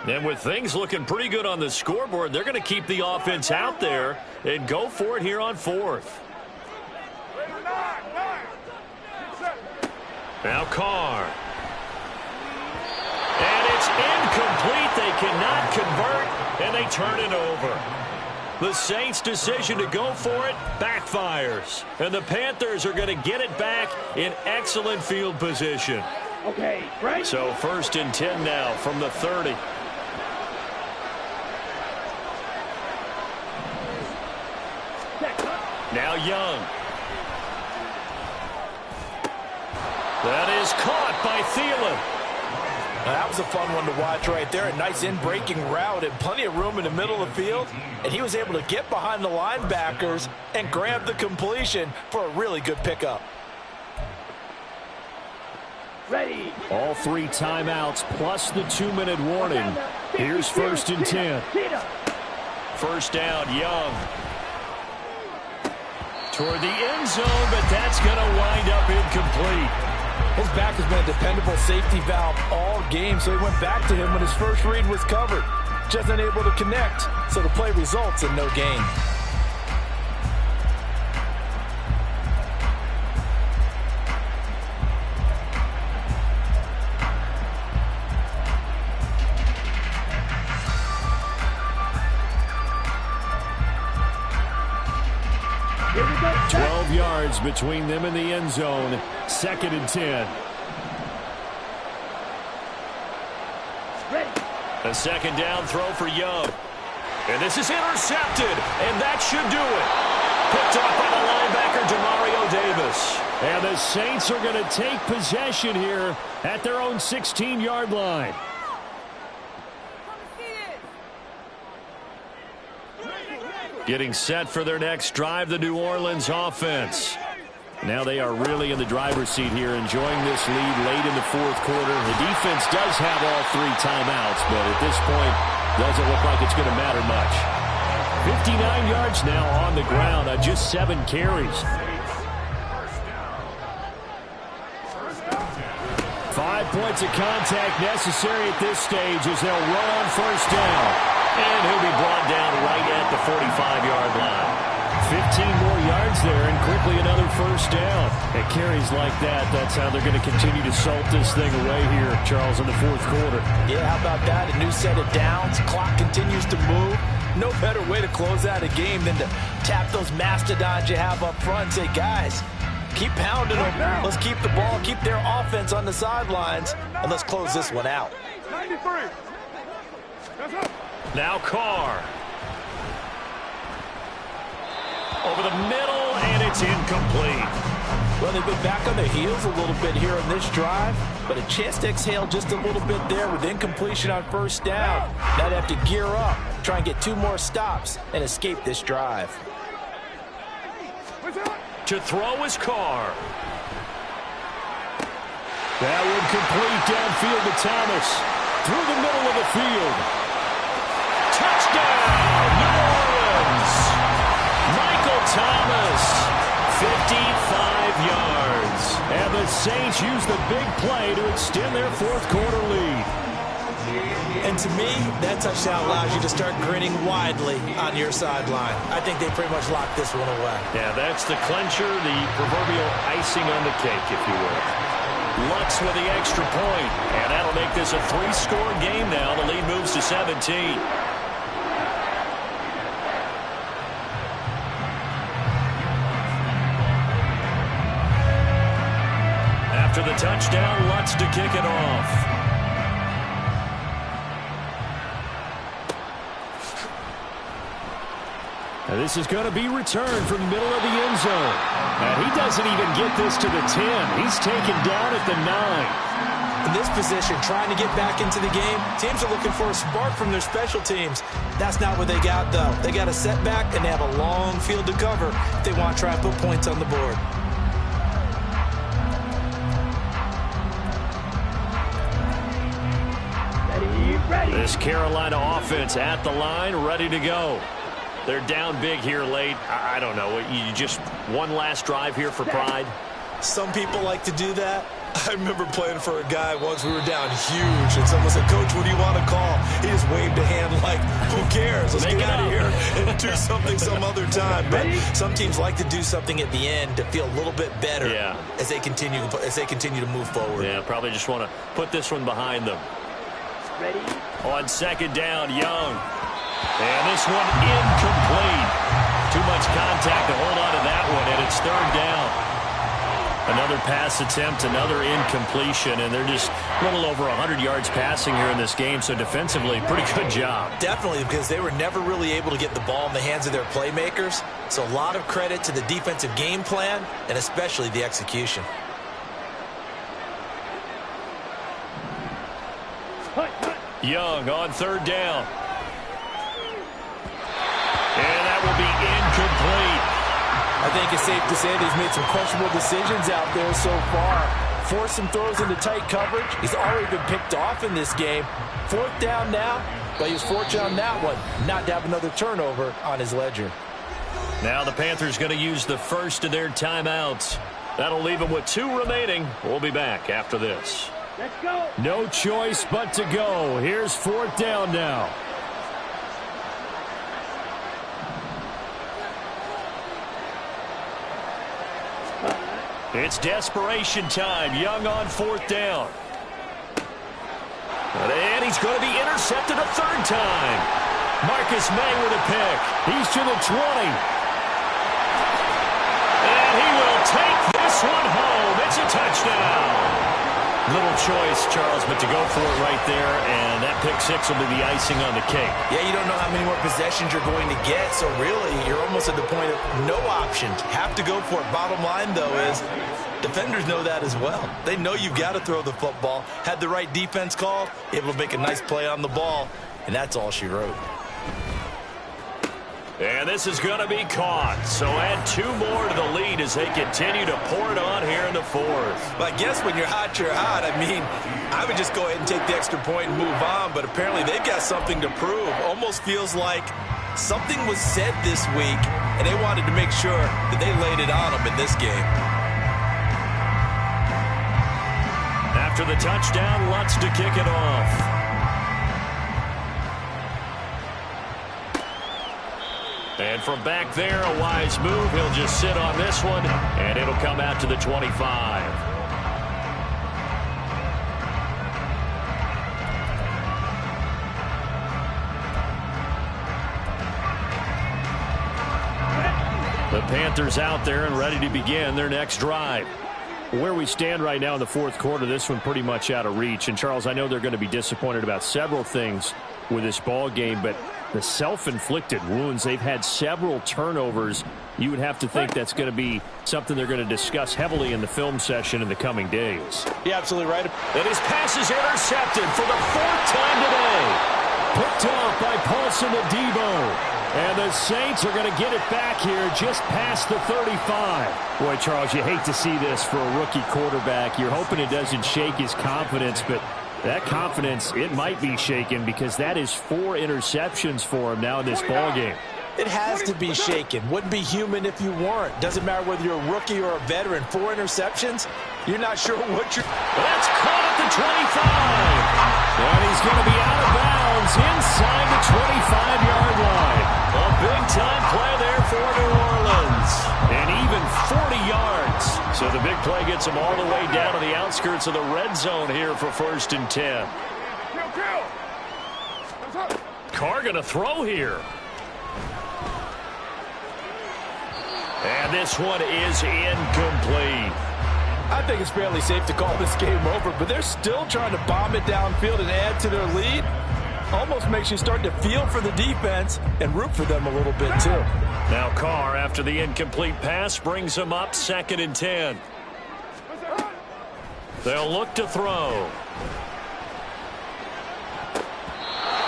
And with things looking pretty good on the scoreboard, they're going to keep the offense out there and go for it here on 4th. Now Carr. And it's incomplete. They cannot convert, and they turn it over. The Saints' decision to go for it backfires. And the Panthers are going to get it back in excellent field position. Okay, right. So 1st and 10 now from the 30. Now Young. That is caught by Thielen. Now, that was a fun one to watch right there. A nice in-breaking route and plenty of room in the middle of the field. And he was able to get behind the linebackers and grab the completion for a really good pickup. Ready. All 3 timeouts plus the 2-minute warning. Here's 1st and 10. 1st down, Young. Toward the end zone, but that's going to wind up incomplete. His back has been a dependable safety valve all game, so he went back to him when his first read was covered. Just unable to connect, so the play results in no gain. Between them and the end zone. 2nd and 10. Ready. A 2nd down throw for Young. And this is intercepted. And that should do it. Picked off by the linebacker, Demario Davis. And the Saints are going to take possession here at their own 16-yard line. Getting set for their next drive, the New Orleans offense. Now they are really in the driver's seat here, enjoying this lead late in the 4th quarter. The defense does have all 3 timeouts, but at this point, doesn't look like it's going to matter much. 59 yards now on the ground on just 7 carries. 5 points of contact necessary at this stage as they'll run on 1st down. And he'll be brought down right at the 45-yard line. 15 more yards there, and quickly another 1st down. At carries like that, that's how they're going to continue to salt this thing away here, Charles, in the 4th quarter. Yeah, how about that? A new set of downs. Clock continues to move. No better way to close out a game than to tap those mastodons you have up front and say, guys, keep pounding them. Let's keep the ball, keep their offense on the sidelines, and let's close this one out. 93. That's up. Now Carr. Over the middle, and it's incomplete. Well, they've been back on their heels a little bit here on this drive, but a chance to exhale just a little bit there with incompletion on 1st down. Now they have to gear up, try and get 2 more stops, and escape this drive. To throw is Carr. That one complete downfield to Thomas. Through the middle of the field. Touchdown, New Orleans. Michael Thomas, 55 yards. And the Saints use the big play to extend their 4th quarter lead. And to me, that touchdown allows you to start grinning widely on your sideline. I think they pretty much locked this one away. Yeah, that's the clincher, the proverbial icing on the cake, if you will. Lutz with the extra point. And that'll make this a 3-score game now. The lead moves to 17. After the touchdown, Lutz to kick it off. Now this is going to be returned from the middle of the end zone. And he doesn't even get this to the 10. He's taken down at the 9. In this position, trying to get back into the game, teams are looking for a spark from their special teams. That's not what they got, though. They got a setback, and they have a long field to cover if they want to try and put points on the board. Ready. This Carolina offense at the line, ready to go. They're down big here late. I don't know. You just one last drive here for pride? Some people like to do that. I remember playing for a guy once. We were down huge, and someone said, "Coach, what do you want to call?" He just waved a hand like, "Who cares? Let's get out of here and do something some other time." But some teams like to do something at the end to feel a little bit better as they continue to move forward. Yeah, probably just want to put this one behind them. Ready. On second down, Young. And this one incomplete. Too much contact to hold on to that one, and it's third down. Another pass attempt, another incompletion, and they're just a little over 100 yards passing here in this game, so defensively, pretty good job. Definitely, because they were never really able to get the ball in the hands of their playmakers, so a lot of credit to the defensive game plan, and especially the execution. Young on third down. And that will be incomplete. I think it's safe to say that he's made some questionable decisions out there so far. Forced some throws into tight coverage. He's already been picked off in this game. Fourth down now, but he was fortunate on that one not to have another turnover on his ledger. Now the Panthers going to use the first of their timeouts. That'll leave them with 2 remaining. We'll be back after this. Let's go. No choice but to go. Here's fourth down now. It's desperation time. Young on fourth down. And he's going to be intercepted a third time. Marcus May with a pick. He's to the 20. And he will take this one home. It's a touchdown. Little choice, Charles, but to go for it right there, and that pick six will be the icing on the cake. Yeah, you don't know how many more possessions you're going to get, so really you're almost at the point of no options. Have to go for it. Bottom line, though, is defenders know that as well. They know you've got to throw the football. Had the right defense call, able to make a nice play on the ball, and that's all she wrote. And this is going to be caught. So add 2 more to the lead as they continue to pour it on here in the fourth. But I guess when you're hot, you're hot. I mean, I would just go ahead and take the extra point and move on, but apparently they've got something to prove. Almost feels like something was said this week, and they wanted to make sure that they laid it on them in this game. After the touchdown, Lutz to kick it off. And from back there, a wise move. He'll just sit on this one, and it'll come out to the 25. The Panthers out there and ready to begin their next drive. Where we stand right now in the fourth quarter, this one pretty much out of reach. And, Charles, I know they're going to be disappointed about several things with this ball game, but the self-inflicted wounds, they've had several turnovers. You would have to think that's going to be something they're going to discuss heavily in the film session in the coming days. You're absolutely right. And his pass is intercepted for the 4th time today. Picked off by Paulson Adebo. And the Saints are going to get it back here just past the 35. Boy, Charles, you hate to see this for a rookie quarterback. You're hoping it doesn't shake his confidence, but that confidence, it might be shaken because that is 4 interceptions for him now in this ballgame. It has to be shaken. Wouldn't be human if you weren't. Doesn't matter whether you're a rookie or a veteran. 4 interceptions, you're not sure what you're... That's caught at the 25. And he's going to be out of bounds inside the 25-yard line. A big-time play there for New Orleans. And even 40 yards. So the big play gets him all the way down to the outside. outskirts of the red zone here for 1st and 10. Carr going to throw here. And this one is incomplete. I think it's fairly safe to call this game over, but they're still trying to bomb it downfield and add to their lead. Almost makes you start to feel for the defense and root for them a little bit, too. Now Carr, after the incomplete pass, brings him up 2nd and 10. They'll look to throw.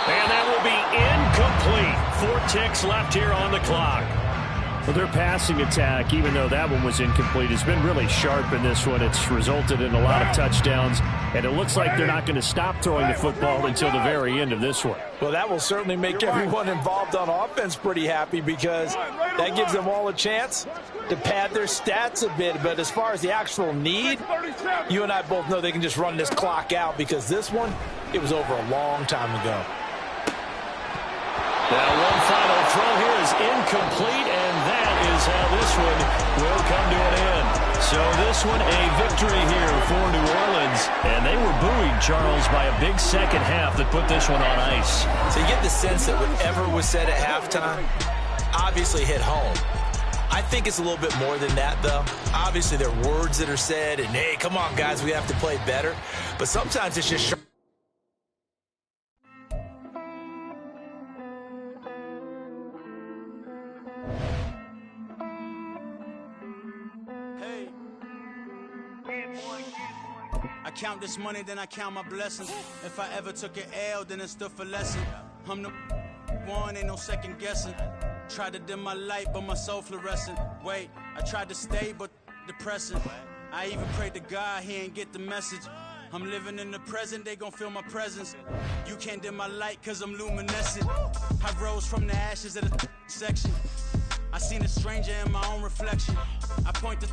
And that will be incomplete. 4 ticks left here on the clock. Well, their passing attack, even though that one was incomplete, has been really sharp in this one. It's resulted in a lot of touchdowns, and it looks like they're not going to stop throwing the football until the very end of this one. Well, that will certainly make everyone involved on offense pretty happy because that gives them all a chance to pad their stats a bit. But as far as the actual need, you and I both know they can just run this clock out because this one, it was over a long time ago. Now one final throw here is incomplete, and that is how this one will come to an end. So this one a victory here for New Orleans, and they were buoyed, Charles, by a big second half that put this one on ice. So you get the sense that whatever was said at halftime obviously hit home. I think it's a little bit more than that, though. Obviously, there are words that are said, and, hey, come on, guys, we have to play better. But sometimes it's just I count this money, then I count my blessings. If I ever took an L, then it stood for lesson. I'm the one, ain't no second guessing. Tried to dim my light, but my soul fluorescent. Wait, I tried to stay, but depressing. I even prayed to God, he ain't get the message. I'm living in the present, they gon' feel my presence. You can't dim my light, cause I'm luminescent. I rose from the ashes of the section. I seen a stranger in my own reflection. I point the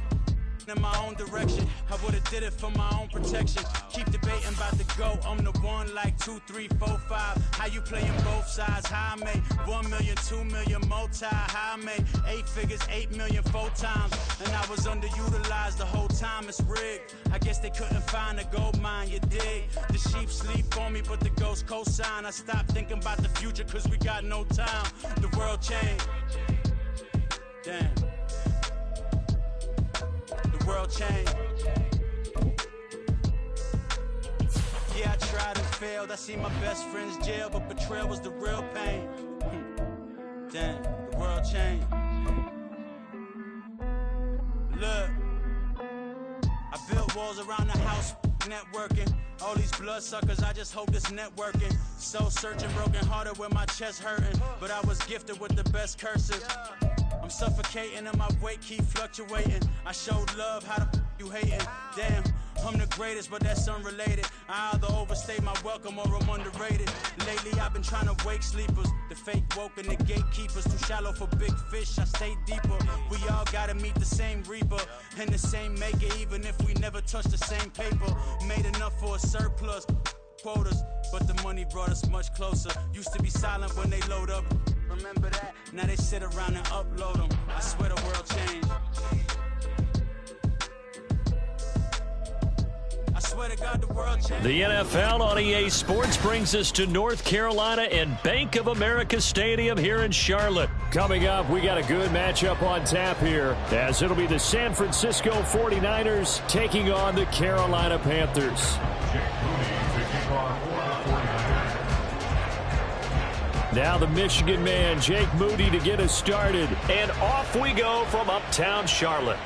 in my own direction. I would've did it for my own protection. Keep debating about the GOAT. I'm the one like 2, 3, 4, 5. How you playing both sides? How I made 1 million, 2 million, multi. How I made 8 figures, 8 million, 4 times. And I was underutilized the whole time. It's rigged. I guess they couldn't find a gold mine, you dig? The sheep sleep on me, but the ghost cosign. I stopped thinking about the future cause we got no time. The world changed. Damn. World change. Yeah, I tried and failed. I see my best friends jail, but betrayal was the real pain. Damn, the world changed. Look, I built walls around the house, networking. All these bloodsuckers, I just hope this networking. Soul searching, broken hearted with my chest hurting. But I was gifted with the best cursive. I'm suffocating and my weight keep fluctuating. I showed love, how the you hating? Damn, I'm the greatest, but that's unrelated. I either overstay my welcome or I'm underrated. Lately I've been trying to wake sleepers. The fake woke and the gatekeepers. Too shallow for big fish, I stay deeper. We all gotta meet the same reaper and the same maker, even if we never touch the same paper. Made enough for a surplus quotas, but the money brought us much closer. Used to be silent when they load up. Remember that? Now they sit around and upload them. I swear the world changed. I swear to God the world changed. The NFL on EA Sports brings us to North Carolina and Bank of America Stadium here in Charlotte. Coming up, we got a good matchup on tap here, as it'll be the San Francisco 49ers taking on the Carolina Panthers. Now the Michigan man, Jake Moody, to get us started. And off we go from uptown Charlotte.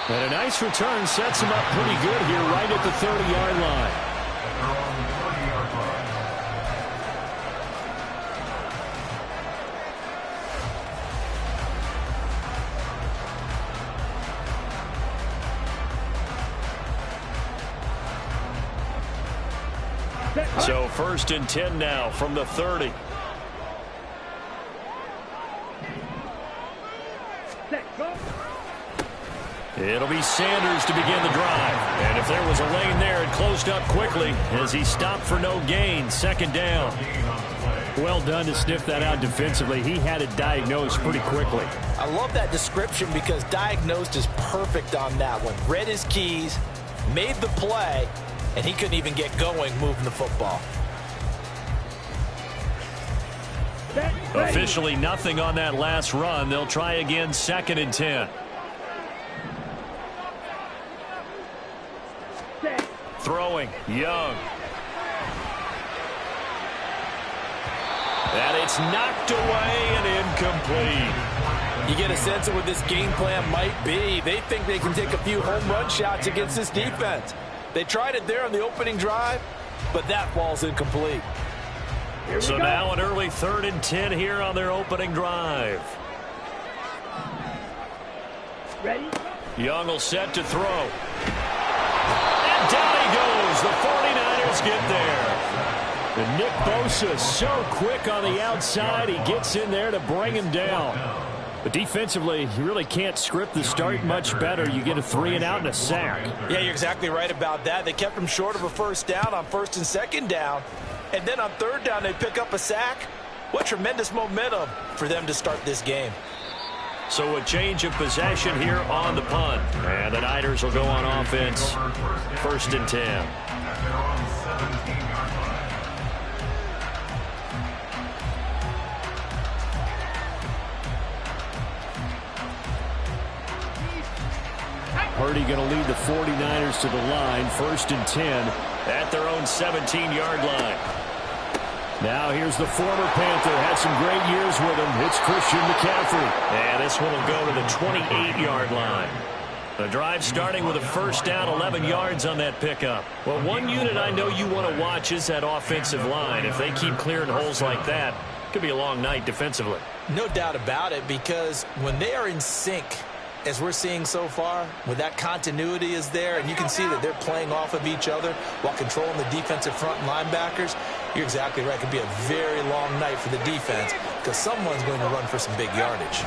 And a nice return sets him up pretty good here right at the 30-yard line. So 1st and 10 now from the 30. It'll be Sanders to begin the drive. And if there was a lane there, it closed up quickly as he stopped for no gain. Second down. Well done to sniff that out defensively. He had it diagnosed pretty quickly. I love that description because diagnosed is perfect on that one. Read his keys, made the play, and he couldn't even get going moving the football. Officially nothing on that last run. They'll try again, 2nd and 10. Throwing, Young. And it's knocked away and incomplete. You get a sense of what this game plan might be. They think they can take a few home run shots against this defense. They tried it there on the opening drive, but that ball's incomplete. So now an early 3rd and 10 here on their opening drive. Ready? Young will set to throw. And down he goes. The 49ers get there. And Nick Bosa so quick on the outside. He gets in there to bring him down. But defensively, you really can't script the start much better. You get a 3 and out and a sack. Yeah, you're exactly right about that. They kept him short of a first down on 1st and 2nd down. And then on 3rd down, they pick up a sack. What tremendous momentum for them to start this game. So a change of possession here on the punt. And the Niners will go on offense. 1st and 10. Purdy going to lead the 49ers to the line. 1st and 10 at their own 17-yard line. Now here's the former Panther. Had some great years with him. It's Christian McCaffrey. And this one will go to the 28-yard line. The drive starting with a first down, 11 yards on that pickup. Well, one unit I know you want to watch is that offensive line. If they keep clearing holes like that, it could be a long night defensively. No doubt about it, because when they are in sync, as we're seeing so far, when that continuity is there and you can see that they're playing off of each other while controlling the defensive front and linebackers, you're exactly right. It could be a very long night for the defense because someone's going to run for some big yardage.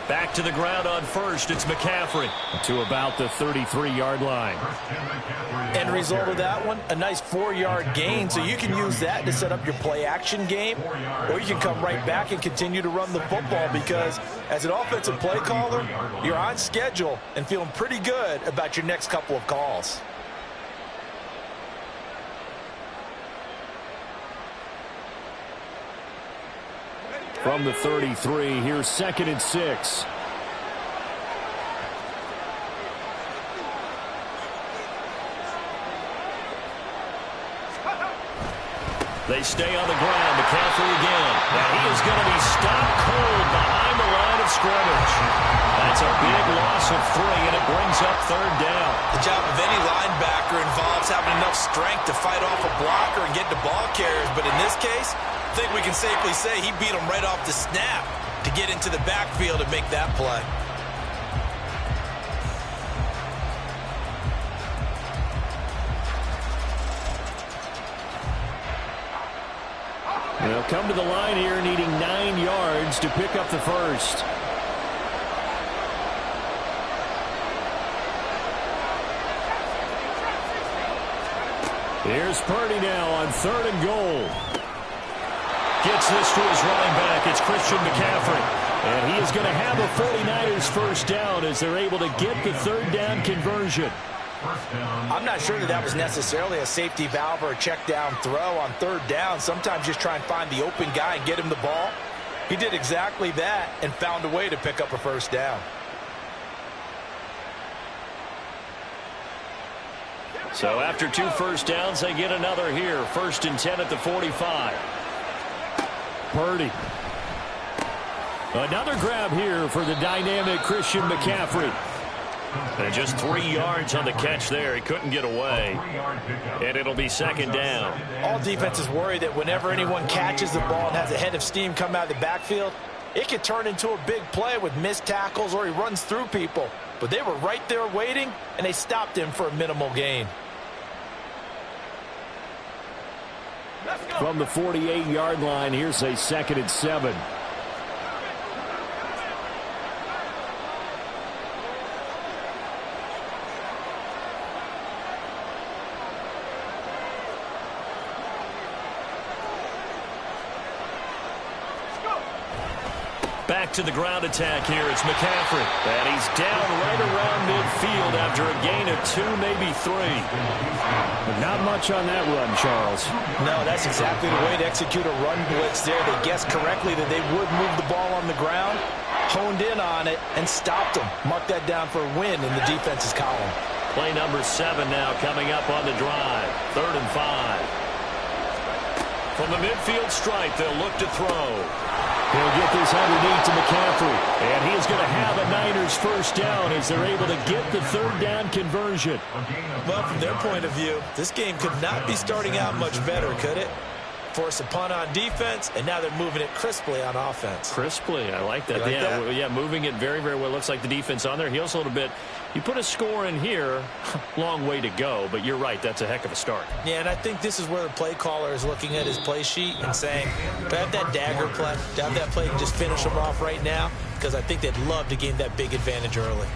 Back to the ground on first. It's McCaffrey. To about the 33-yard line. End result of that one, a nice 4-yard gain. So you can use that to set up your play-action game, or you can come right back and continue to run the football because as an offensive play caller, you're on schedule and feeling pretty good about your next couple of calls. From the 33, here's 2nd and 6. They stay on the ground. McCaffrey again. And he is going to be stopped cold behind the line of scrimmage. That's a big loss of 3, and it brings up 3rd down. The job of any linebacker involves having enough strength to fight off a blocker and get to ball carriers. But in this case, I think we can safely say he beat him right off the snap to get into the backfield and make that play. They'll come to the line here needing 9 yards to pick up the first. Here's Purdy now on 3rd and goal. Gets this to his running back. It's Christian McCaffrey. And he is going to have a 49ers first down as they're able to get the 3rd down conversion. I'm not sure that was necessarily a safety valve or a check down throw on 3rd down. Sometimes just try and find the open guy and get him the ball. He did exactly that and found a way to pick up a first down. So after 2 first downs, they get another here. 1st and 10 at the 45. Purdy. Another grab here for the dynamic Christian McCaffrey. And just 3 yards on the catch there. He couldn't get away. And it'll be 2nd down. All defenses worry that whenever anyone catches the ball and has a head of steam come out of the backfield, it could turn into a big play with missed tackles or he runs through people. But they were right there waiting, and they stopped him for a minimal gain. From the 48-yard line, here's a 2nd and 7. Back to the ground attack here. It's McCaffrey. And he's down right around midfield after a gain of 2, maybe 3. But not much on that run, Charles. No, that's exactly the way to execute a run blitz there. They guessed correctly that they would move the ball on the ground, honed in on it, and stopped them. Mark that down for a win in the defense's column. Play number 7 now coming up on the drive. 3rd and 5. From the midfield stripe, they'll look to throw. He'll get this underneath to McCaffrey. And he is going to have a Niners first down as they're able to get the 3rd down conversion. Well, from their point of view, this game could not be starting out much better, could it? Force a punt on defense, and now they're moving it crisply on offense. Crisply, I like that. Like that? Yeah, moving it very, very well. Looks like the defense on their heels a little bit. You put a score in here, long way to go, but you're right, that's a heck of a start. Yeah, and I think this is where the play caller is looking at his play sheet and saying, do I have that dagger play? Do I have that play and just finish them off right now? Because I think they'd love to gain that big advantage early.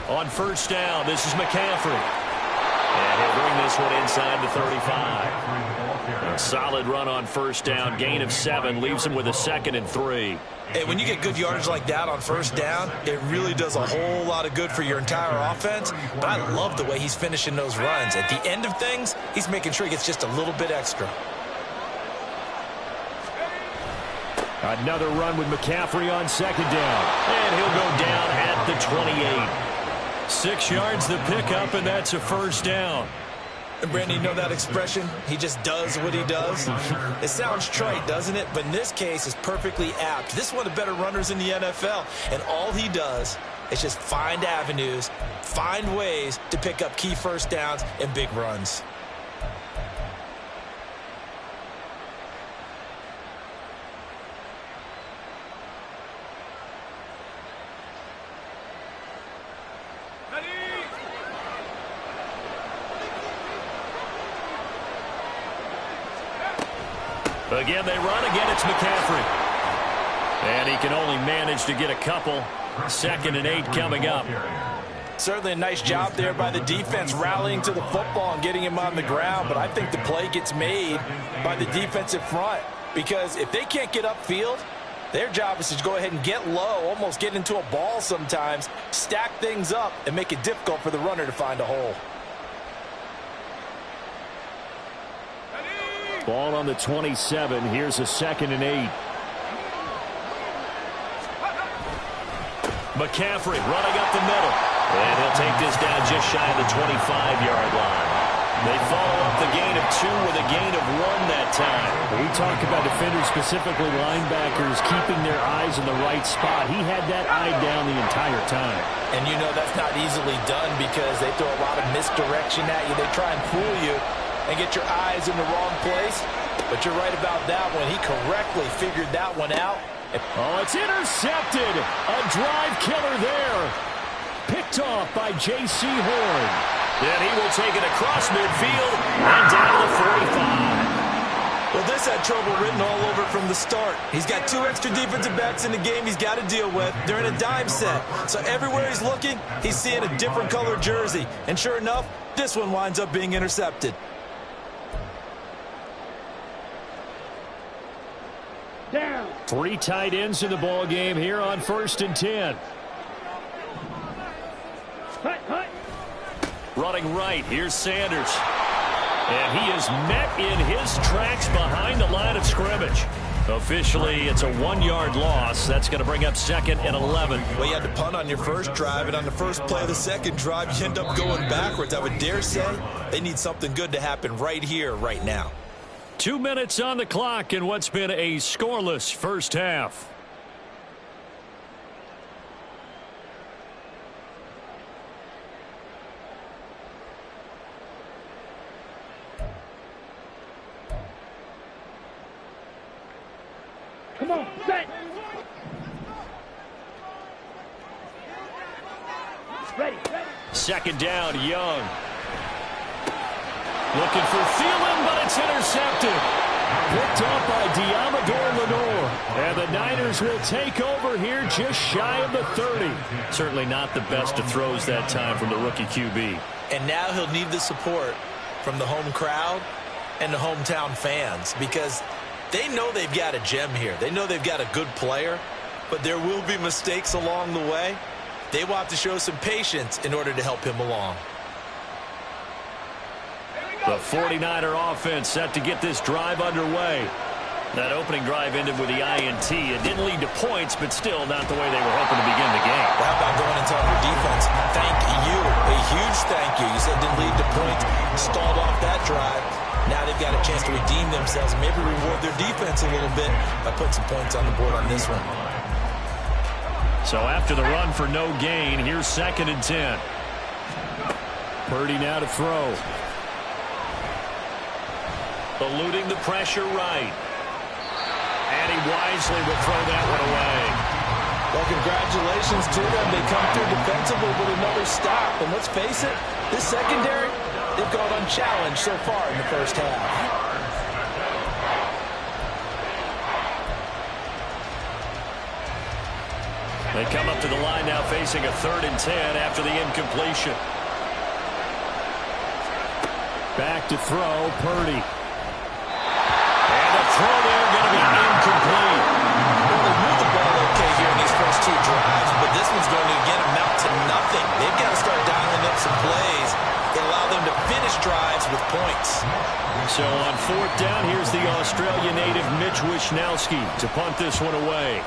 On first down, this is McCaffrey. And he'll bring this one inside the 35. A solid run on first down. Gain of 7 leaves him with a 2nd and 3. Hey, when you get good yardage like that on first down, it really does a whole lot of good for your entire offense. But I love the way he's finishing those runs. At the end of things, he's making sure he gets just a little bit extra. Another run with McCaffrey on 2nd down. And he'll go down at the 28. 6 yards the pickup, and that's a first down. And Brandon, you know that expression? He just does what he does. It sounds trite, doesn't it? But in this case, it's perfectly apt. This is one of the better runners in the NFL, and all he does is just find avenues, find ways to pick up key first downs and big runs. Again, they run. Again, it's McCaffrey. And he can only manage to get a couple. 2nd and 8 coming up. Certainly a nice job there by the defense rallying to the football and getting him on the ground. But I think the play gets made by the defensive front. Because if they can't get upfield, their job is to go ahead and get low, almost get into a ball sometimes, stack things up, and make it difficult for the runner to find a hole. Ball on the 27. Here's a 2nd and 8. McCaffrey running up the middle. And he'll take this down just shy of the 25-yard line. They follow up the gain of 2 with a gain of 1 that time. We talk about defenders, specifically linebackers, keeping their eyes in the right spot. He had that eye down the entire time. And you know that's not easily done because they throw a lot of misdirection at you. They try and fool you and get your eyes in the wrong place. But you're right about that one. He correctly figured that one out. Oh, it's intercepted. A drive killer there. Picked off by J.C. Horn. Then he will take it across midfield and down to the 45. Well, this had trouble written all over from the start. He's got 2 extra defensive backs in the game he's got to deal with. They're in a dime set. So everywhere he's looking, he's seeing a different color jersey. And sure enough, this one winds up being intercepted. Down. 3 tight ends in the ball game here on 1st and 10. Cut. Running right, here's Sanders. And he is met in his tracks behind the line of scrimmage. Officially, it's a 1-yard loss. That's going to bring up 2nd and 11. Well, you had to punt on your first drive, and on the first play of the second drive, you end up going backwards. I would dare say they need something good to happen right here, right now. 2 minutes on the clock in what's been a scoreless first half. Come on, set. Ready. Second down, Young. Looking for Thielen, but it's intercepted. Picked up by Diamador Lenore. And the Niners will take over here just shy of the 30. Certainly not the best of throws that time from the rookie QB. And now he'll need the support from the home crowd and the hometown fans because they know they've got a gem here. They know they've got a good player, but there will be mistakes along the way. They will have to show some patience in order to help him along. The 49er offense set to get this drive underway. That opening drive ended with the INT. It didn't lead to points, but still not the way they were hoping to begin the game. Well, how about going and telling your defense, thank you, a huge thank you. You said it didn't lead to points, stalled off that drive. Now they've got a chance to redeem themselves and maybe reward their defense a little bit by putting some points on the board on this one. So after the run for no gain, here's 2nd and 10. Purdy now to throw. Eluding the pressure right. And he wisely will throw that one away. Well, congratulations to them. They come through defensively with another stop. And let's face it, this secondary, they've gone unchallenged so far in the first half. They come up to the line now facing a 3rd and 10 after the incompletion. Back to throw, Purdy. And the throw there going to be incomplete. Well, they moved the ball okay here in these first 2 drives, but this one's going to again amount to nothing. They've got to start dialing up some plays that allow them to finish drives with points. So on 4th down, here's the Australia native Mitch Wishnowsky to punt this one away.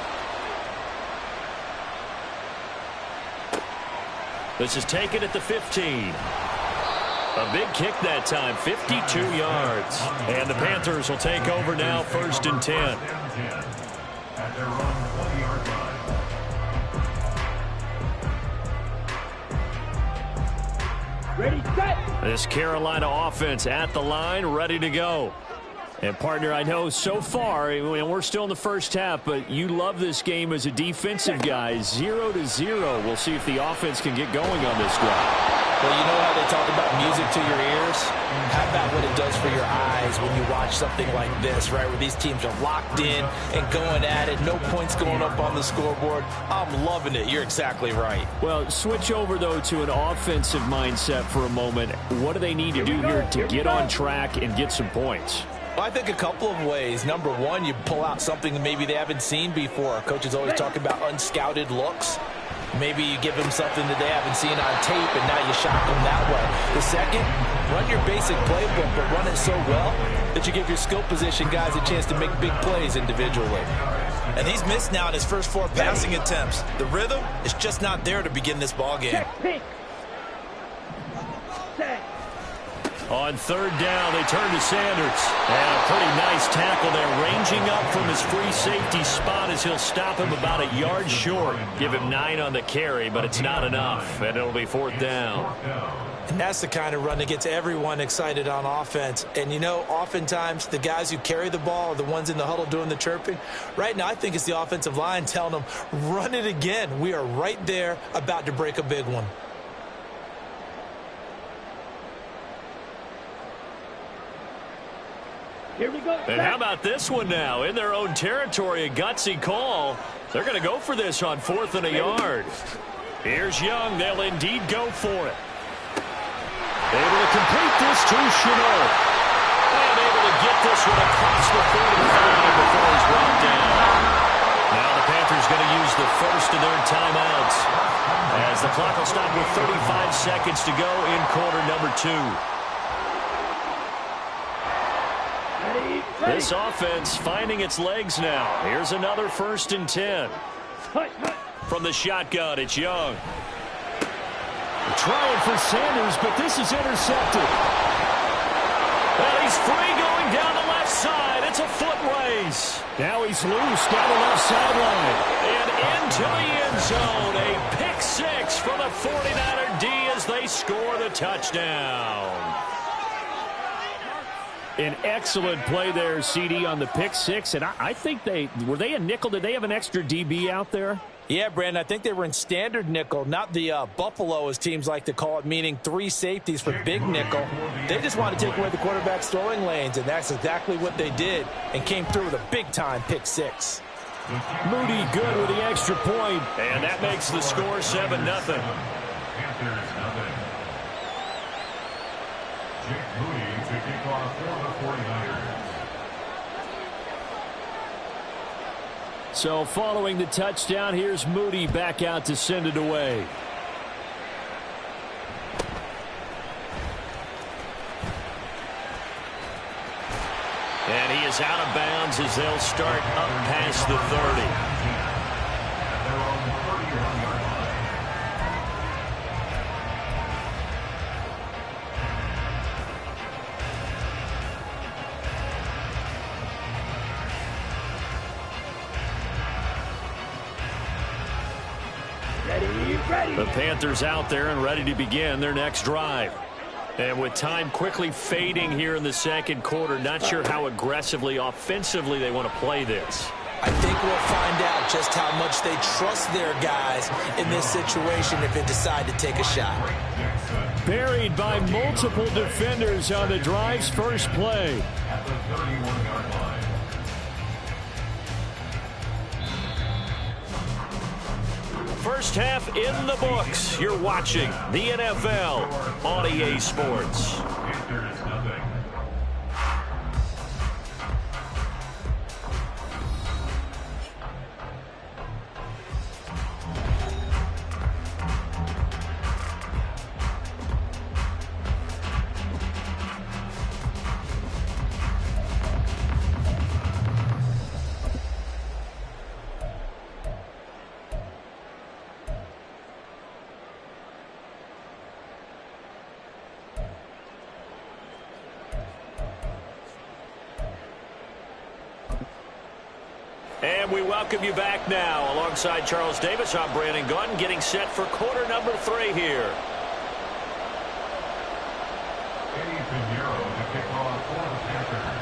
This is taken at the 15. A big kick that time, 52 yards. And the Panthers will take over now, 1st and 10. At their own 20-yard line. Ready, set. This Carolina offense at the line, ready to go. And, partner, I know so far, and we're still in the first half, but you love this game as a defensive guy. 0-0. We'll see if the offense can get going on this drive. Well, you know how they talk about music to your ears? How about what it does for your eyes when you watch something like this, right, where these teams are locked in and going at it, no points going up on the scoreboard? I'm loving it. You're exactly right. Well, switch over, though, to an offensive mindset for a moment. What do they need to do here to get on track and get some points? Well, I think a couple of ways. Number one, you pull out something that maybe they haven't seen before. Coach is always talking about unscouted looks. Maybe you give them something that they haven't seen on tape, and now you shock them that way. The second, run your basic playbook, but run it so well that you give your skill position guys a chance to make big plays individually. And he's missed now in his first 4 passing attempts. The rhythm is just not there to begin this ball game. On 3rd down, they turn to Sanders. And a pretty nice tackle there, ranging up from his free safety spot as he'll stop him about a yard short. Give him 9 on the carry, but it's not enough, and it'll be 4th down. And that's the kind of run that gets everyone excited on offense. And, you know, oftentimes the guys who carry the ball are the ones in the huddle doing the chirping. Right now, I think it's the offensive line telling them, run it again. We are right there about to break a big one. Here we go. And how about this one now? In their own territory, a gutsy call. They're going to go for this on 4th and a yard. Here's Young. They'll indeed go for it. Able to complete this to Chenault. And able to get this one across the 45 before he's brought down. Now the Panthers going to use the first of their timeouts as the clock will stop with 35 seconds to go in quarter number 2. This offense finding its legs now. Here's another 1st and 10. From the shotgun, it's Young. Trying for Sanders, but this is intercepted. And he's free going down the left side. It's a foot race. Now he's loose down the left sideline. And into the end zone. A pick 6 for the 49er D as they score the touchdown. An excellent play there, CD, on the pick six. And I think were they a nickel? Did they have an extra DB out there? Yeah, Brandon, I think they were in standard nickel, not the Buffalo, as teams like to call it, meaning 3 safeties for big nickel. They just wanted to take away the quarterback's throwing lanes, and that's exactly what they did, and came through with a big-time pick six. Moody good with the extra point, and that makes the score 7-0. Panthers nothing. Jake Moody to kick off for the 49ers. So following the touchdown, here's Moody back out to send it away. And he is out of bounds as they'll start up past the 30. The Panthers out there and ready to begin their next drive. And with time quickly fading here in the second quarter, not sure how aggressively, offensively they want to play this. I think we'll find out just how much they trust their guys in this situation if they decide to take a shot. Buried by multiple defenders on the drive's first play. At the 31-yard line. First half in the books. You're watching the NFL on EA Sports. Panthers nothing. And we welcome you back now. Alongside Charles Davis, I'm Brandon Gunn, getting set for quarter number 3 here. Eddie Pinheiro to kick off for the Panthers.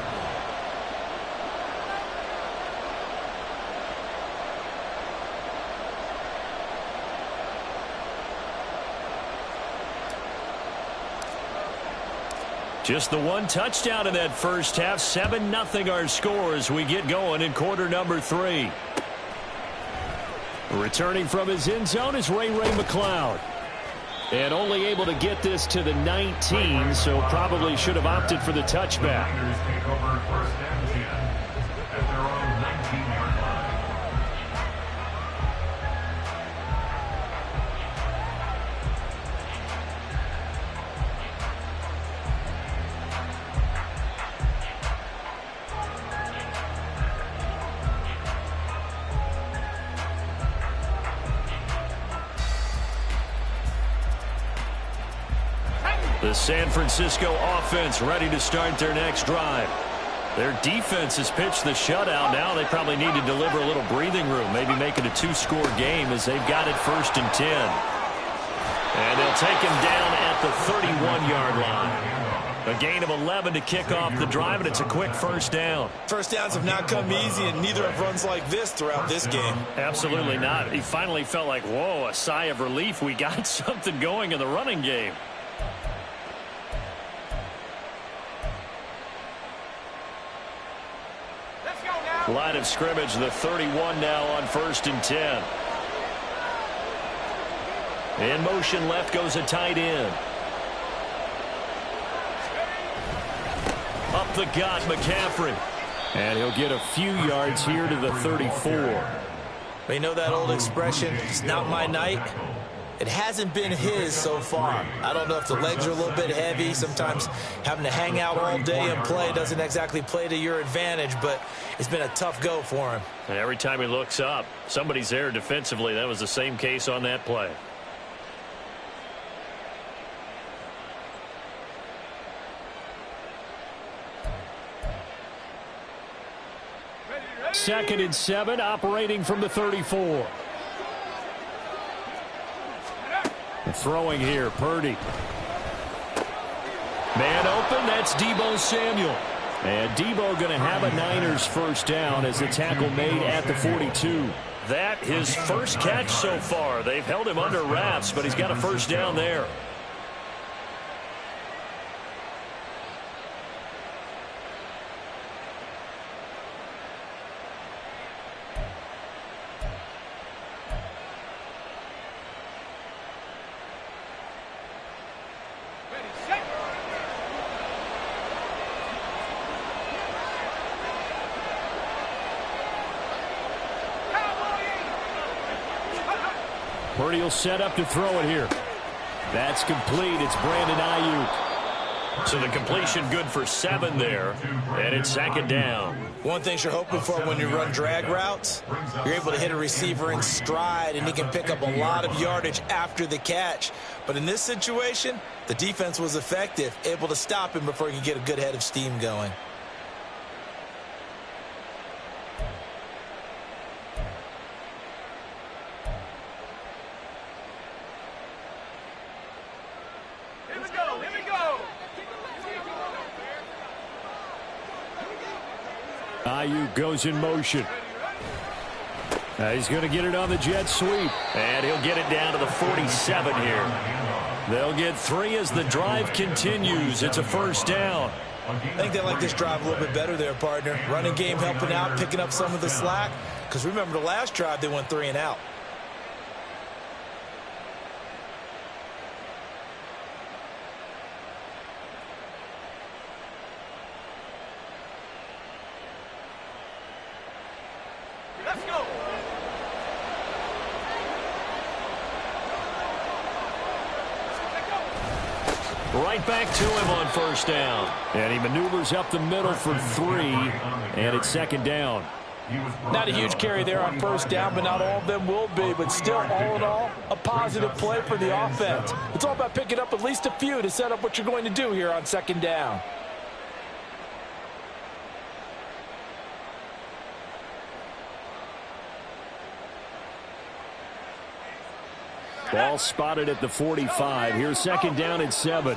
Just the one touchdown in that first half. 7-0 our score as we get going in quarter number 3. Returning from his end zone is Ray McLeod. And only able to get this to the 19, so probably should have opted for the touchback. Panthers take over first and 10 at their own 19-yard line. The San Francisco offense ready to start their next drive. Their defense has pitched the shutout. Now they probably need to deliver a little breathing room, maybe make it a 2-score game as they've got it first and 10. And they'll take him down at the 31-yard line. A gain of 11 to kick off the drive, and it's a quick first down. First downs have not come easy, and neither have runs like this throughout this game. Absolutely not. He finally felt like, whoa, a sigh of relief. We got something going in the running game. Line of scrimmage, the 31 now on first and 10. In motion left goes a tight end. Up the gut, McCaffrey. And he'll get a few yards here to the 34. Well, you know that old expression, it's not my night? It hasn't been his so far. I don't know if the legs are a little bit heavy. Sometimes having to hang out all day and play doesn't exactly play to your advantage, but it's been a tough go for him. And every time he looks up, somebody's there defensively. That was the same case on that play. Second and 7, operating from the 34. Throwing here, Purdy. Man open, that's Deebo Samuel. And Debo going to have a Niners first down as the tackle made at the 42. That his first catch so far. They've held him under wraps, but he's got a first down there. Purdy will set up to throw it here. That's complete. It's Brandon Ayuk. So the completion good for 7 there, and it's second down. One thing you're hoping for when you run drag routes, you're able to hit a receiver in stride, and he can pick up a lot of yardage after the catch. But in this situation, the defense was effective, able to stop him before he could get a good head of steam going. Ayuk goes in motion. He's going to get it on the jet sweep. And he'll get it down to the 47 here. They'll get 3 as the drive continues. It's a first down. I think they like this drive a little bit better there, partner. Running game helping out, picking up some of the slack. Because remember, the last drive, they went 3 and out. Right back to him on first down. And he maneuvers up the middle for 3. And it's second down. Not a huge carry there on first down, but not all of them will be. But still, all in all, a positive play for the offense. It's all about picking up at least a few to set up what you're going to do here on second down. Ball spotted at the 45. Here's second down at 7.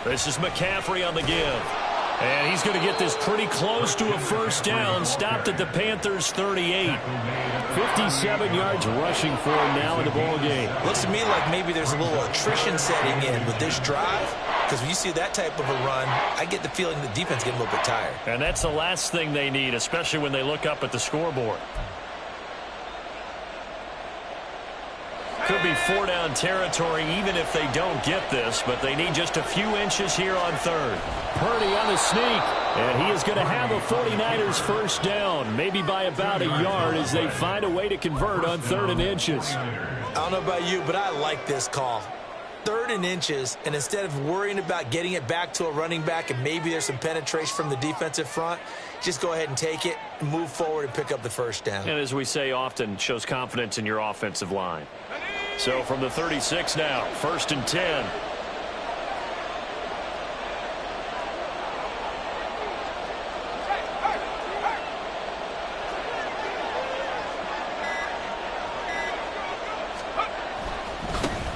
This is McCaffrey on the give. And he's going to get this pretty close to a first down. Stopped at the Panthers' 38. 57 yards rushing for him now in the ball game. Looks to me like maybe there's a little attrition setting in with this drive. Because when you see that type of a run, I get the feeling the defense getting a little bit tired. And that's the last thing they need, especially when they look up at the scoreboard. Could be 4-down territory even if they don't get this, but they need just a few inches here on third. Purdy on the sneak, and he is going to have a 49ers first down, maybe by about a yard as they find a way to convert on 3rd and inches. I don't know about you, but I like this call. 3rd and inches, and instead of worrying about getting it back to a running back and maybe there's some penetration from the defensive front, just go ahead and take it, move forward, and pick up the first down. And as we say often, shows confidence in your offensive line. So from the 36 now, 1st and 10.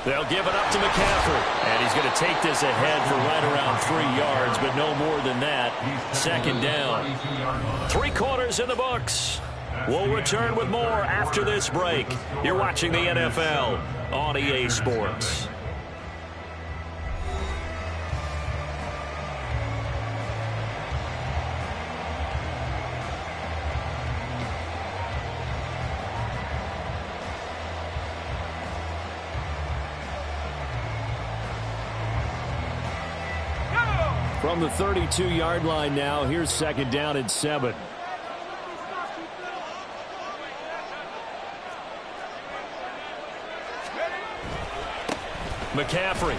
They'll give it up to McCaffrey. And he's going to take this ahead for right around 3 yards, but no more than that. Second down. 3 quarters in the books. We'll return with more after this break. You're watching the NFL on EA Sports. From the 32-yard line now, here's second down and 7. McCaffrey.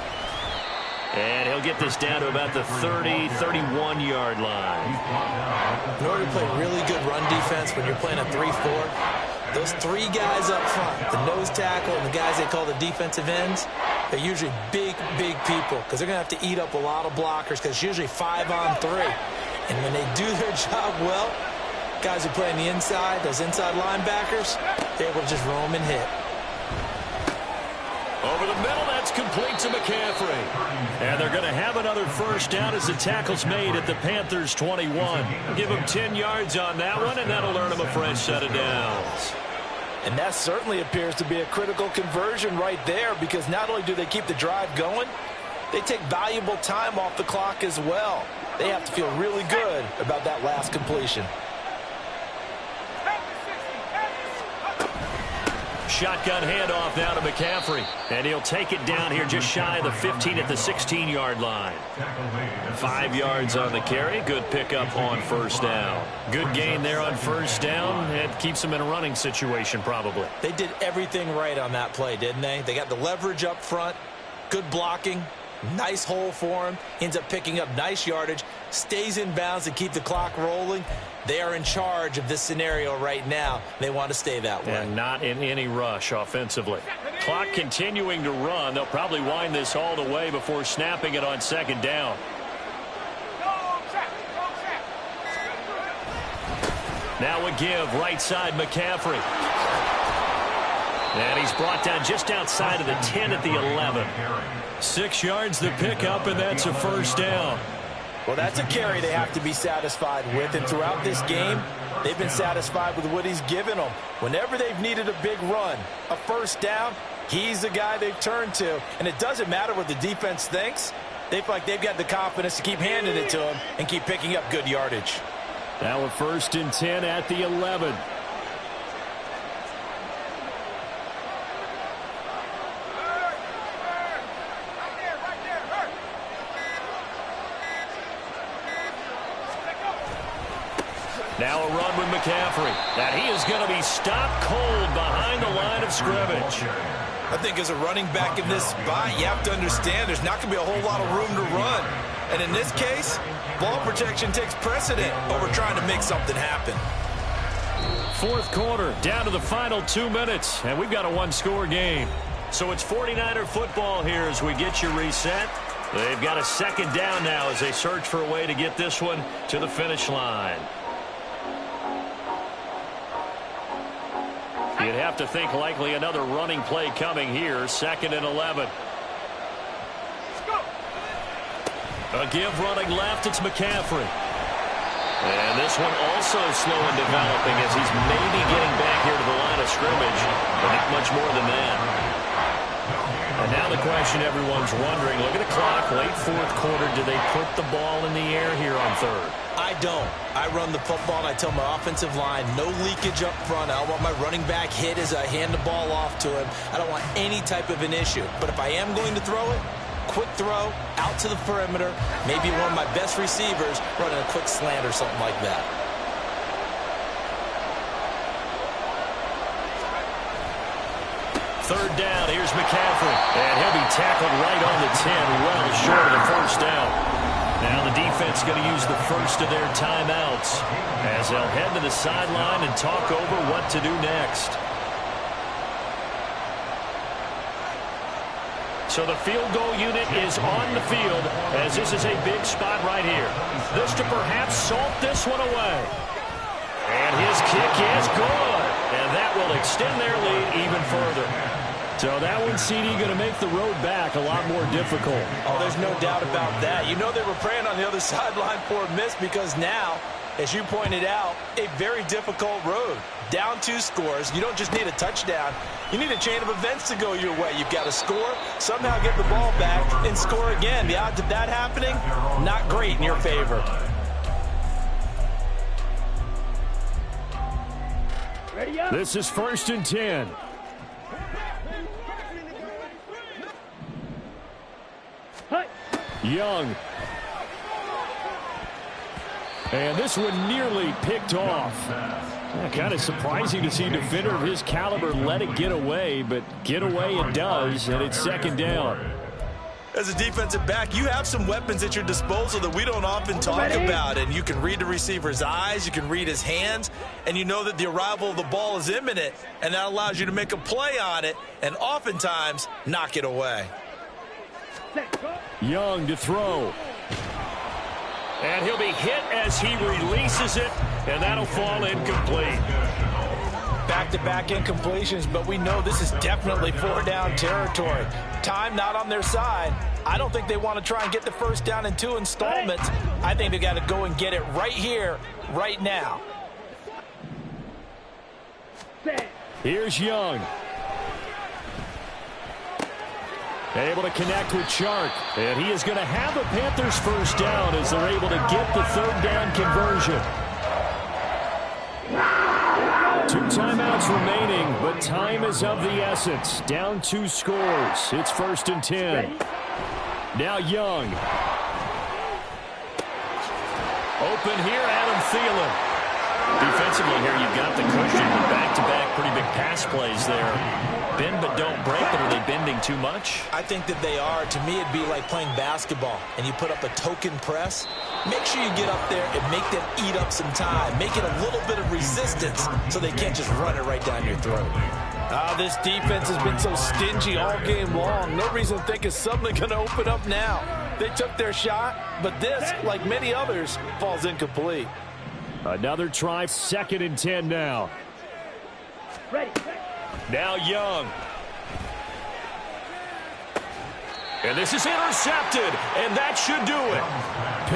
And he'll get this down to about the 30, 31-yard line. In order to play really good run defense when you're playing a 3-4, those 3 guys up front, the nose tackle and the guys they call the defensive ends, they're usually big, big people because they're going to have to eat up a lot of blockers because it's usually 5 on 3. And when they do their job well, Guys who play on the inside, those inside linebackers, they're able to just roam and hit. Over the middle, that's complete to McCaffrey. And they're going to have another first down as the tackle's made at the Panthers' 21. Give them 10 yards on that one, and that'll earn them a fresh set of downs. And that certainly appears to be a critical conversion right there, because not only do they keep the drive going, they take valuable time off the clock as well. They have to feel really good about that last completion. Shotgun handoff now to McCaffrey. And he'll take it down here just shy of the 15 at the 16-yard line. 5 yards on the carry. Good pickup on first down. Good gain there on first down. It keeps them in a running situation probably. They did everything right on that play, didn't they? They got the leverage up front. Good blocking. Nice hole for him. Ends up picking up nice yardage. Stays in bounds to keep the clock rolling. They are in charge of this scenario right now. They want to stay that way. And not in any rush offensively. Clock continuing to run. They'll probably wind this all the way before snapping it on second down. Now a give right side McCaffrey. And he's brought down just outside of the 10 at the 11. 6 yards the pickup, and that's a first down. Well, that's a carry they have to be satisfied with, and throughout this game, they've been satisfied with what he's given them. Whenever they've needed a big run, a first down, he's the guy they've turned to, and it doesn't matter what the defense thinks. They feel like they've got the confidence to keep handing it to him and keep picking up good yardage. Now a 1st and 10 at the 11. Now a run with McCaffrey. And he is going to be stopped cold behind the line of scrimmage. I think as a running back in this spot, you have to understand there's not going to be a whole lot of room to run. And in this case, ball protection takes precedent over trying to make something happen. 4th quarter, down to the final 2 minutes, and we've got a one-score game. So it's 49er football here as we get you reset. They've got a second down now as they search for a way to get this one to the finish line. You'd have to think likely another running play coming here. 2nd and 11. A give running left. It's McCaffrey. And this one also slow in developing as he's maybe getting back here to the line of scrimmage, but not much more than that. And now the question everyone's wondering, look at the clock, late 4th quarter, do they put the ball in the air here on 3rd? I don't. I run the football, and I tell my offensive line, no leakage up front. I don't want my running back hit as I hand the ball off to him. I don't want any type of an issue. But if I am going to throw it, quick throw, out to the perimeter, maybe one of my best receivers running a quick slant or something like that. Third down, here's McCaffrey. And he'll be tackled right on the 10, well short of the first down. Now the defense going to use the first of their timeouts as they'll head to the sideline and talk over what to do next. So the field goal unit is on the field as this is a big spot right here. This to perhaps salt this one away. And his kick is good. And that will extend their lead even further. So that one, CD, going to make the road back a lot more difficult. Oh, there's no doubt about that. You know they were praying on the other sideline for a miss because now, as you pointed out, a very difficult road. Down 2 scores. You don't just need a touchdown. You need a chain of events to go your way. You've got to score, somehow get the ball back, and score again. The odds of that happening, not great in your favor. This is 1st and 10. Young. And this one nearly picked off. Kind of surprising to see a defender of his caliber let it get away, but get away it does, and it's 2nd down. As a defensive back, you have some weapons at your disposal that we don't often talk about, and you can read the receiver's eyes, you can read his hands, and you know that the arrival of the ball is imminent, and that allows you to make a play on it and oftentimes knock it away. Young to throw. And he'll be hit as he releases it. And that'll fall incomplete. Back-to-back incompletions, but we know this is definitely 4-down territory. Time not on their side. I don't think they want to try and get the first down in 2 installments. I think they got to go and get it right here, right now. Here's Young. Able to connect with Chark. And he is going to have a Panthers first down as they're able to get the 3rd down conversion. 2 timeouts remaining, but time is of the essence. Down 2 scores. It's 1st and 10. Now Young. Open here, Adam Thielen. Defensively here, you've got the cushion, but back-to-back pretty big pass plays there. Bend but don't break, but are they bending too much? I think that they are. To me, it'd be like playing basketball, and you put up a token press. Make sure you get up there and make them eat up some time. Make it a little bit of resistance so they can't just run it right down your throat. This defense has been so stingy all game long. No reason to think it's suddenly going to open up now. They took their shot, but this, like many others, falls incomplete. Another try, 2nd and 10 now. Ready. Now Young. And this is intercepted, and that should do it.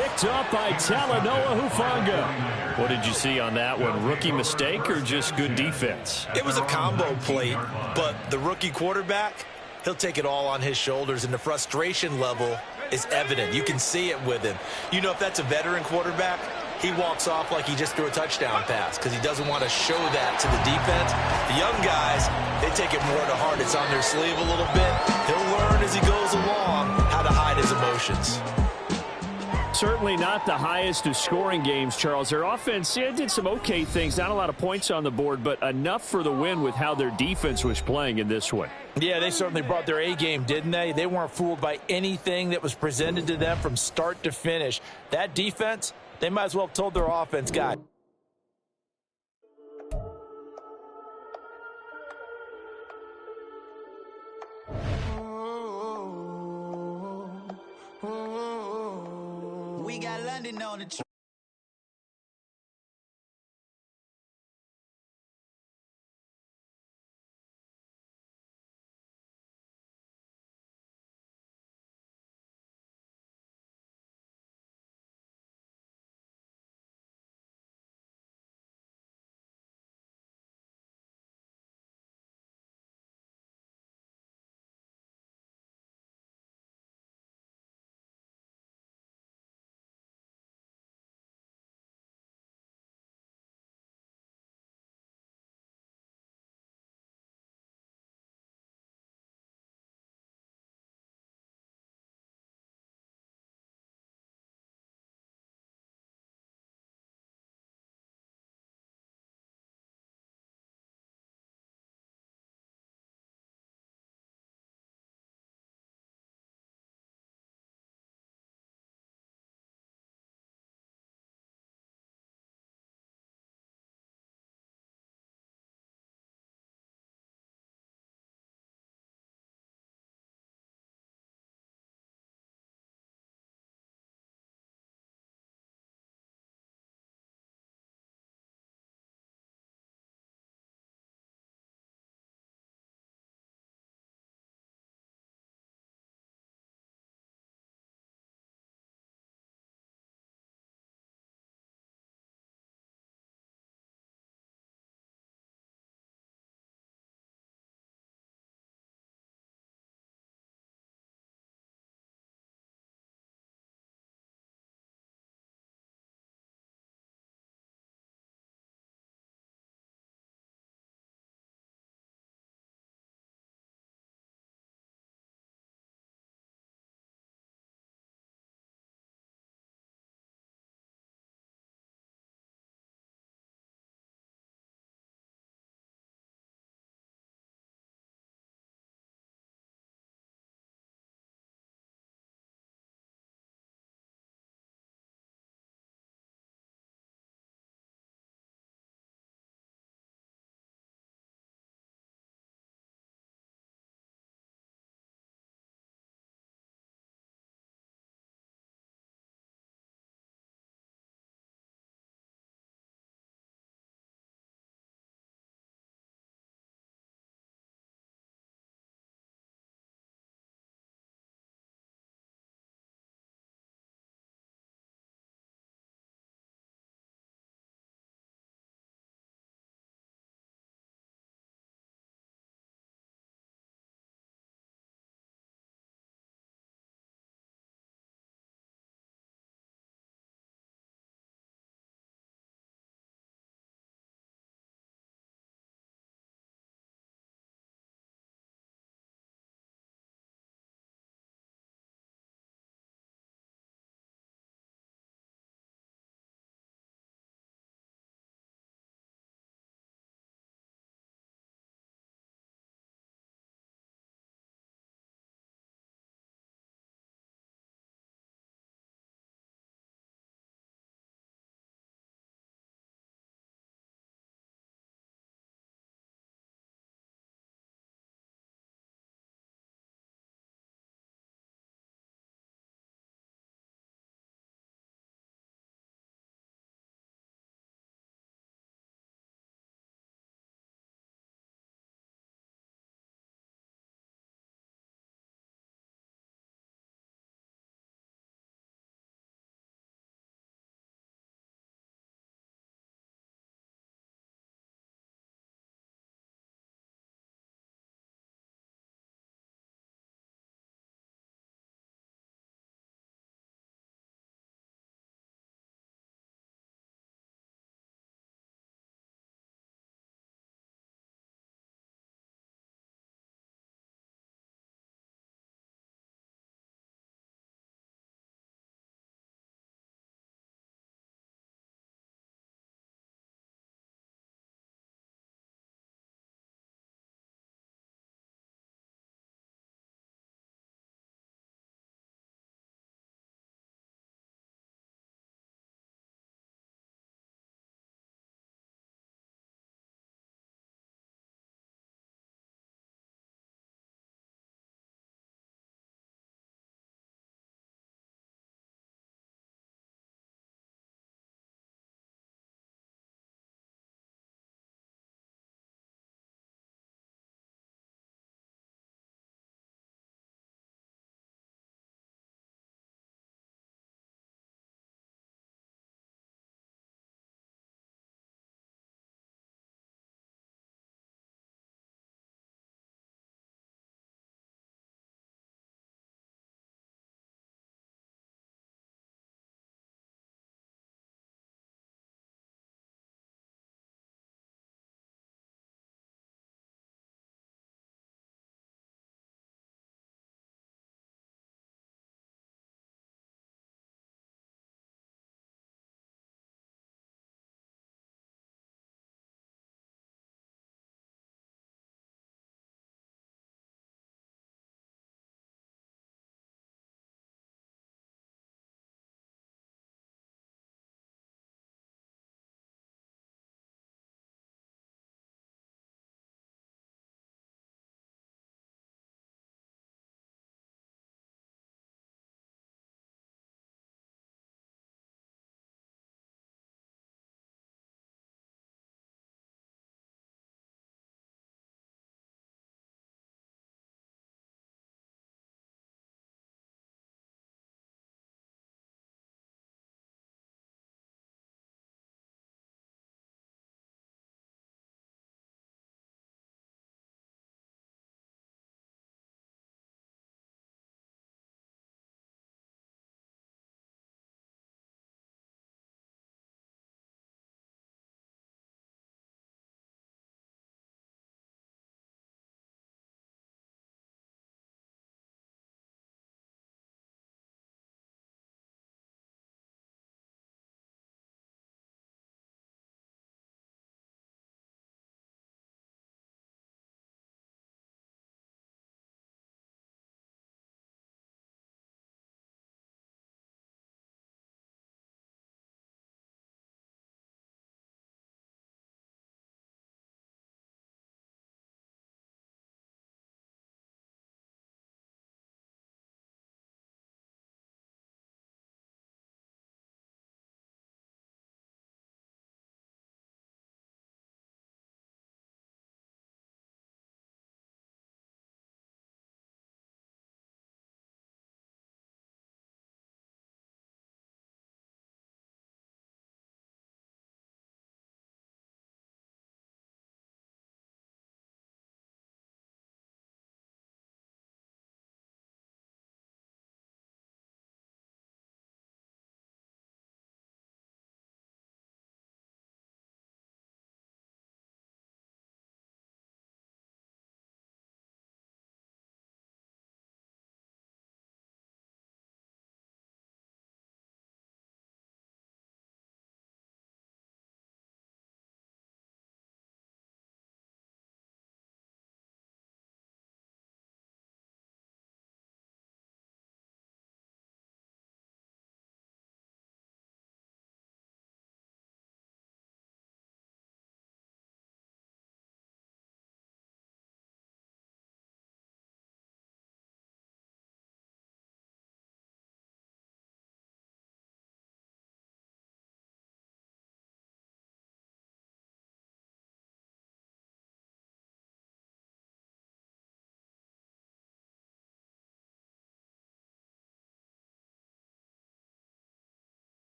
Picked up by Talanoa Hufanga. What did you see on that one? Rookie mistake or just good defense? It was a combo plate, but the rookie quarterback, he'll take it all on his shoulders, and the frustration level is evident. You can see it with him. You know, if that's a veteran quarterback, he walks off like he just threw a touchdown pass because he doesn't want to show that to the defense. The young guys, they take it more to heart. It's on their sleeve a little bit. He'll learn as he goes along how to hide his emotions. Certainly not the highest of scoring games, Charles. Their offense did some okay things. Not a lot of points on the board, but enough for the win with how their defense was playing in this one. Yeah, they certainly brought their A game, didn't they? They weren't fooled by anything that was presented to them from start to finish. That defense, they might as well have told their offense, guy. We got London on the